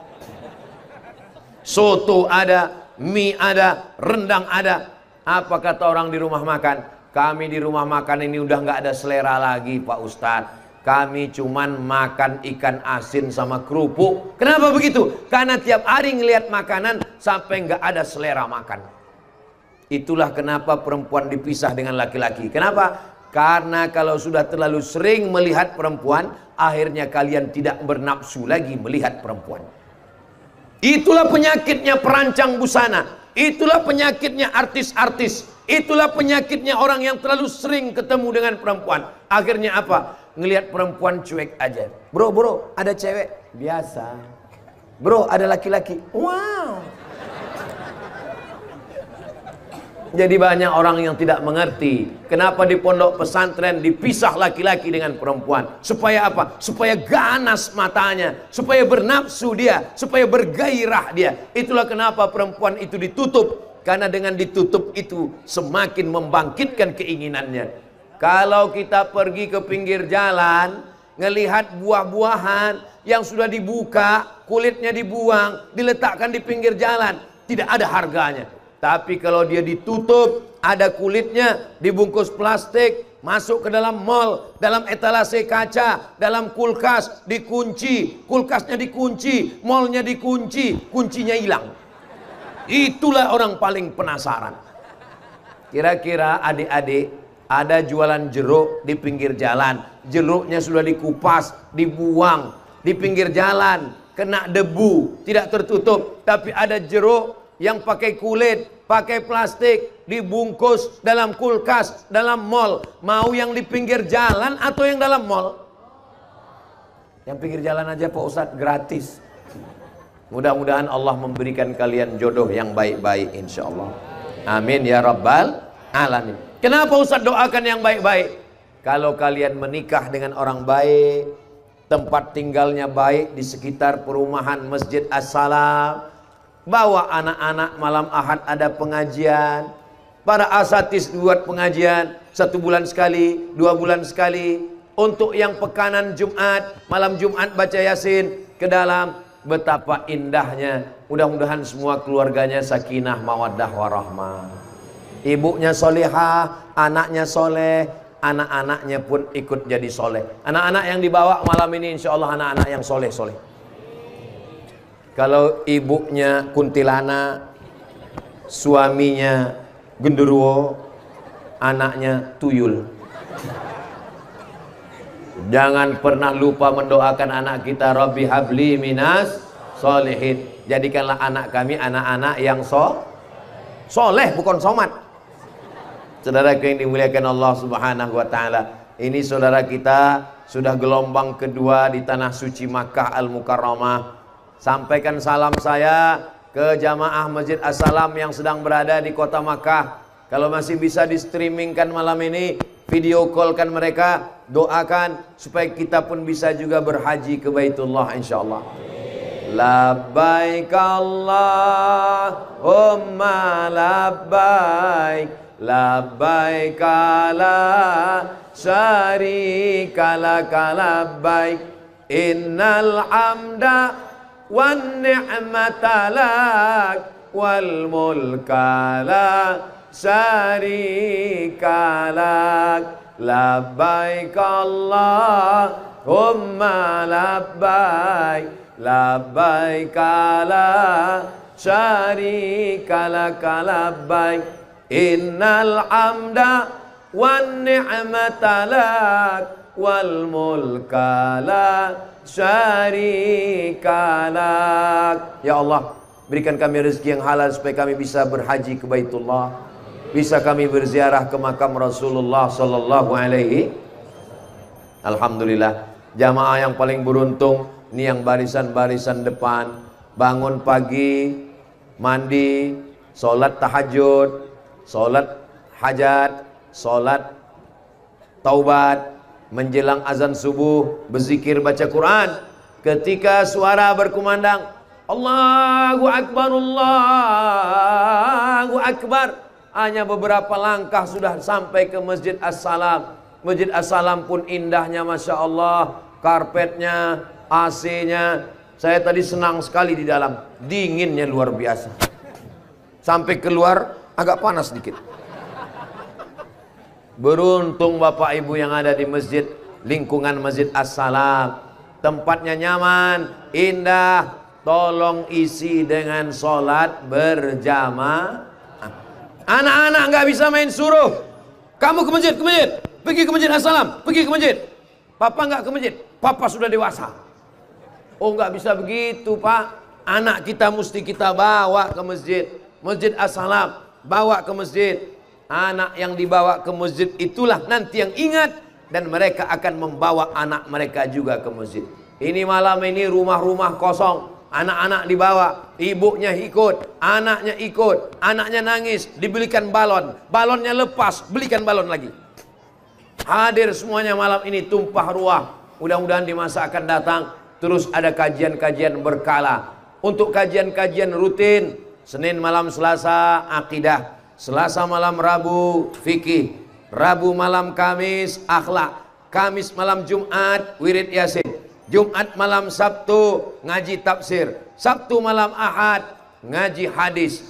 soto ada, mie ada, rendang ada. Apa kata orang di rumah makan? Kami di rumah makan ini udah nggak ada selera lagi Pak Ustadz. Kami cuman makan ikan asin sama kerupuk. Kenapa begitu? Karena tiap hari ngelihat makanan sampai nggak ada selera makan. Itulah kenapa perempuan dipisah dengan laki-laki. Kenapa? Karena kalau sudah terlalu sering melihat perempuan, akhirnya kalian tidak bernafsu lagi melihat perempuan. Itulah penyakitnya perancang busana. Itulah penyakitnya artis-artis. Itulah penyakitnya orang yang terlalu sering ketemu dengan perempuan. Akhirnya apa? Ngelihat perempuan cuek aja. Bro, ada cewek? Biasa. Bro, ada laki-laki? Wow. Jadi banyak orang yang tidak mengerti kenapa di pondok pesantren dipisah laki-laki dengan perempuan. Supaya apa? Supaya ganas matanya, supaya bernafsu dia, supaya bergairah dia. Itulah kenapa perempuan itu ditutup. Karena dengan ditutup itu semakin membangkitkan keinginannya. Kalau kita pergi ke pinggir jalan, ngelihat buah-buahan yang sudah dibuka, kulitnya dibuang, diletakkan di pinggir jalan, tidak ada harganya. Tapi kalau dia ditutup, ada kulitnya, dibungkus plastik, masuk ke dalam mall, dalam etalase kaca, dalam kulkas, dikunci, kulkasnya dikunci, mallnya dikunci, kuncinya hilang. Itulah orang paling penasaran. Kira-kira adik-adik, ada jualan jeruk di pinggir jalan, jeruknya sudah dikupas, dibuang di pinggir jalan, kena debu, tidak tertutup, tapi ada jeruk yang pakai kulit, pakai plastik, dibungkus dalam kulkas, dalam mall. Mau yang di pinggir jalan atau yang dalam mall? Yang pinggir jalan aja Pak Ustadz gratis. Mudah-mudahan Allah memberikan kalian jodoh yang baik-baik insya Allah. Amin ya rabbal alamin. Kenapa Ustadz doakan yang baik-baik? Kalau kalian menikah dengan orang baik, tempat tinggalnya baik di sekitar perumahan Masjid As-Salam, bawa anak-anak malam Ahad ada pengajian, para asatis buat pengajian 1 bulan sekali, 2 bulan sekali. Untuk yang pekanan Jumat, malam Jumat baca Yasin ke dalam. Betapa indahnya. Mudah-mudahan semua keluarganya sakinah mawaddah warahmah. Ibunya solehah, anaknya soleh, anak-anaknya pun ikut jadi soleh. Anak-anak yang dibawa malam ini insya Allah anak-anak yang soleh-soleh. Kalau ibunya kuntilanak, suaminya genderuwo, anaknya tuyul. Jangan pernah lupa mendoakan anak kita, Rabbi habli minas solihin. Jadikanlah anak kami anak-anak yang soleh, bukan somat. Saudara yang dimuliakan Allah Subhanahu wa taala, ini saudara kita sudah gelombang kedua di tanah suci Makkah Al-Mukarramah. Sampaikan salam saya ke jamaah Masjid As-Salam yang sedang berada di kota Makkah. Kalau masih bisa di streamingkan malam ini, video callkan mereka, doakan supaya kita pun bisa juga berhaji ke Baitullah insyaallah. Labbaik Allahumma labbaik, labbaik la syarika laka labbaik, innal hamda wan ni'mata lak wal mulka la syarika lak, labbaik Allahumma labbaik, labbaik la syarika lak labbaik, innal hamda wan ni'mata lak wal mulka la syarika lak. Ya Allah, berikan kami rezeki yang halal supaya kami bisa berhaji ke Baitullah, bisa kami berziarah ke makam Rasulullah sallallahu alaihi. Alhamdulillah, jamaah yang paling beruntung ini yang barisan-barisan depan, bangun pagi, mandi, sholat tahajud, sholat hajat, sholat taubat, menjelang azan subuh, berzikir, baca Quran. Ketika suara berkumandang Allahu Akbar, Allahu Akbar, hanya beberapa langkah sudah sampai ke Masjid As-Salam. Masjid As-Salam pun indahnya Masya Allah, karpetnya, AC-nya. Saya tadi senang sekali di dalam, dinginnya luar biasa. Sampai keluar agak panas sedikit. Beruntung Bapak Ibu yang ada di masjid, lingkungan Masjid As-Salam. Tempatnya nyaman, indah. Tolong isi dengan sholat berjamaah. Anak-anak nggak bisa main suruh. Kamu ke masjid, pergi ke Masjid As-Salam, pergi ke masjid. Papa nggak ke masjid, papa sudah dewasa. Oh, nggak bisa begitu Pak. Anak kita mesti kita bawa ke masjid. Masjid As-Salam, bawa ke masjid. Anak yang dibawa ke masjid itulah nanti yang ingat, dan mereka akan membawa anak mereka juga ke masjid. Ini malam ini rumah-rumah kosong, anak-anak dibawa, ibunya ikut, anaknya ikut, anaknya nangis, dibelikan balon, balonnya lepas, belikan balon lagi. Hadir semuanya malam ini, tumpah ruah. Mudah-mudahan di masa akan datang terus ada kajian-kajian berkala. Untuk kajian-kajian rutin, Senin malam Selasa akidah, Selasa malam Rabu fikih, Rabu malam Kamis akhlak, Kamis malam Jumat wirid Yasin, Jumat malam Sabtu ngaji tafsir, Sabtu malam Ahad ngaji hadis,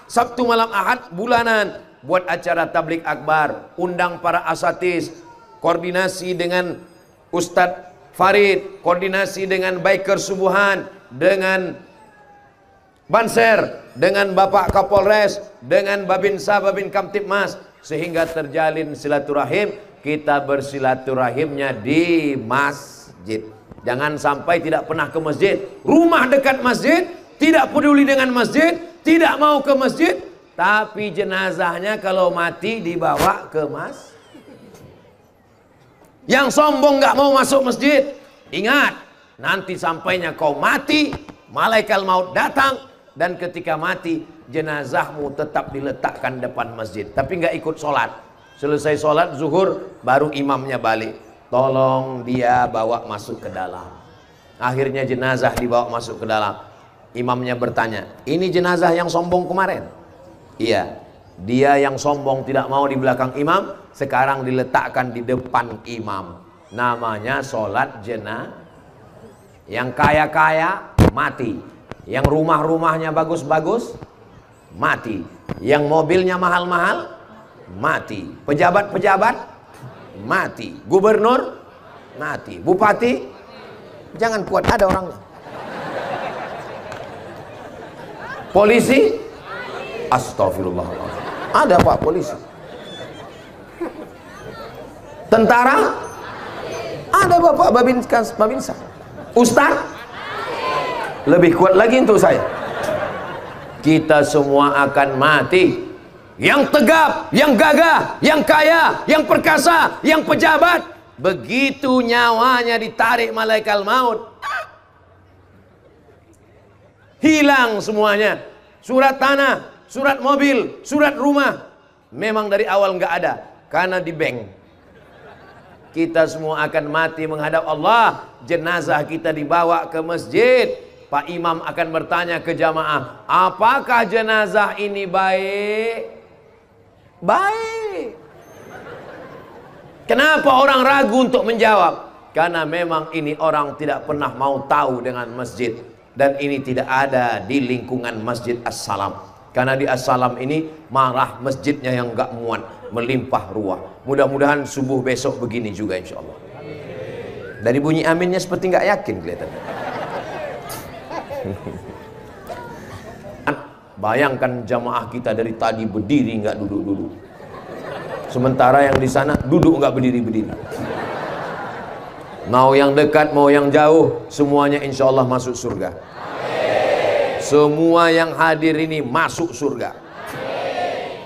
Sabtu malam Ahad bulanan buat acara tablik akbar, undang para asatis, koordinasi dengan Ustadz Farid, koordinasi dengan Biker Subuhan, dengan Banser, dengan Bapak Kapolres, dengan Babinsa, Babin Kamtipmas, sehingga terjalin silaturahim. Kita bersilaturahimnya di masjid. Jangan sampai tidak pernah ke masjid, rumah dekat masjid, tidak peduli dengan masjid, tidak mau ke masjid, tapi jenazahnya kalau mati dibawa ke masjid. Yang sombong nggak mau masuk masjid, ingat, nanti sampainya kau mati, malaikat maut datang, dan ketika mati jenazahmu tetap diletakkan depan masjid, tapi nggak ikut sholat. Selesai sholat zuhur baru imamnya balik, tolong dia bawa masuk ke dalam. Akhirnya jenazah dibawa masuk ke dalam. Imamnya bertanya, ini jenazah yang sombong kemarin? Iya, dia yang sombong tidak mau di belakang imam, sekarang diletakkan di depan imam. Namanya sholat jenazah. Yang kaya-kaya mati, yang rumah-rumahnya bagus-bagus mati, yang mobilnya mahal-mahal mati, pejabat-pejabat mati, gubernur mati, bupati jangan kuat, ada orangnya, polisi astagfirullahaladzim, ada Pak polisi, tentara ada Bapak Babinsa, Ustaz lebih kuat lagi untuk saya. Kita semua akan mati. Yang tegap, yang gagah, yang kaya, yang perkasa, yang pejabat, begitu nyawanya ditarik malaikat maut, hilang semuanya. Surat tanah, surat mobil, surat rumah, memang dari awal nggak ada, karena di bank. Kita semua akan mati menghadap Allah. Jenazah kita dibawa ke masjid. Pak Imam akan bertanya ke jamaah, apakah jenazah ini baik? Baik. Kenapa orang ragu untuk menjawab? Karena memang ini orang tidak pernah mau tahu dengan masjid, dan ini tidak ada di lingkungan Masjid As-Salam. Karena di As-Salam ini marah masjidnya yang gak muat, melimpah ruah. Mudah-mudahan subuh besok begini juga insya Allah. Dari bunyi aminnya seperti gak yakin kelihatannya. Bayangkan jamaah kita dari tadi berdiri nggak duduk-duduk. Sementara yang di sana duduk nggak berdiri-berdiri. Mau yang dekat, mau yang jauh, semuanya insya Allah masuk surga. Semua yang hadir ini masuk surga.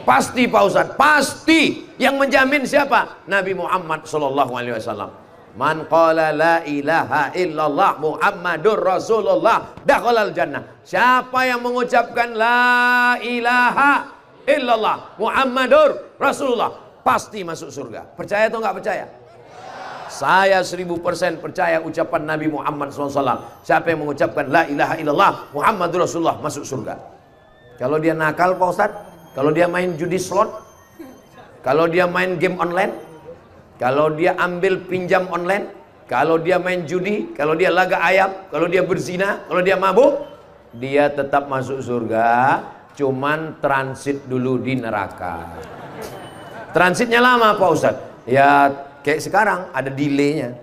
Pasti Pak Ustadz, pasti. Yang menjamin siapa? Nabi Muhammad SAW. Man qala la ilaha illallah Muhammadur Rasulullah dakhalal jannah. Siapa yang mengucapkan la ilaha illallah Muhammadur Rasulullah, pasti masuk surga. Percaya atau nggak percaya? Saya 1000% percaya ucapan Nabi Muhammad SAW. Siapa yang mengucapkan la ilaha illallah Muhammadur Rasulullah masuk surga. Kalau dia nakal Pak Ustadz, kalau dia main judi slot, kalau dia main game online, kalau dia ambil pinjam online, kalau dia main judi, kalau dia laga ayam, kalau dia berzina, kalau dia mabuk, dia tetap masuk surga, cuman transit dulu di neraka. Transitnya lama Pak Ustadz? Ya kayak sekarang ada delaynya.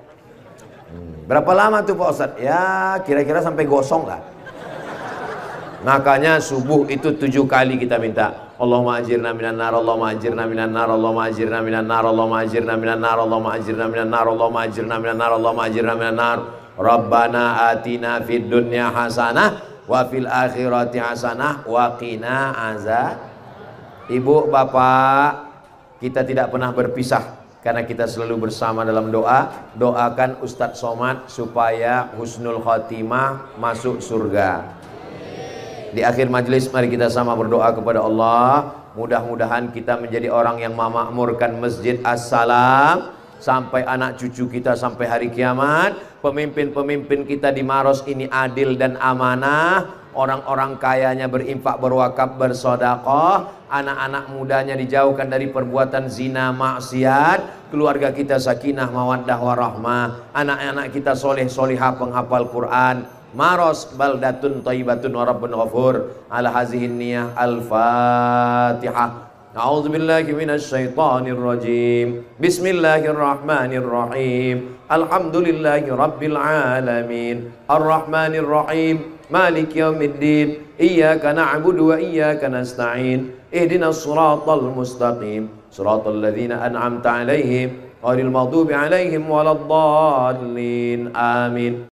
Berapa lama tuh Pak Ustadz? Ya kira-kira sampai gosong lah. Makanya subuh itu 7 kali kita minta Allahumma ajirna minan nar, Allahumma ajirna minan nar, Allahumma ajirna minan nar, Allahumma ajirna minan nar, Allahumma ajirna minan nar, Allahumma ajirna minan nar, Allahumma ajirna minan nar. Rabbana atina fid dunya hasanah wa fil akhirati hasanah wa qina azab. Ibu, bapak, kita tidak pernah berpisah karena kita selalu bersama dalam doa. Doakan Ustadz Somad supaya husnul khotimah, masuk surga. Di akhir majelis mari kita sama berdoa kepada Allah. Mudah-mudahan kita menjadi orang yang memakmurkan Masjid As-Salam sampai anak cucu kita sampai hari kiamat. Pemimpin-pemimpin kita di Maros ini adil dan amanah. Orang-orang kayanya berinfak, berwakaf, bersedekah. Anak-anak mudanya dijauhkan dari perbuatan zina, maksiat. Keluarga kita sakinah, mawaddah, warahmah. Anak-anak kita soleh, solihah, penghafal Quran. Maros baldatun thayyibatun wa rabbun ghafur. Ala hazihin niyah al-Fatihah. A'udzubillahi minasyaitonir rajim. Bismillahirrahmanirrahim. Alhamdulillahi rabbil alamin. Arrahmanir rahim. Maliki yaumiddin. Iyyaka na'budu wa iyyaka nasta'in. Ihdinas siratal mustaqim. Siratal ladzina an'amta 'alaihim ghairil maghdubi 'alaihim waladdallin. Amin.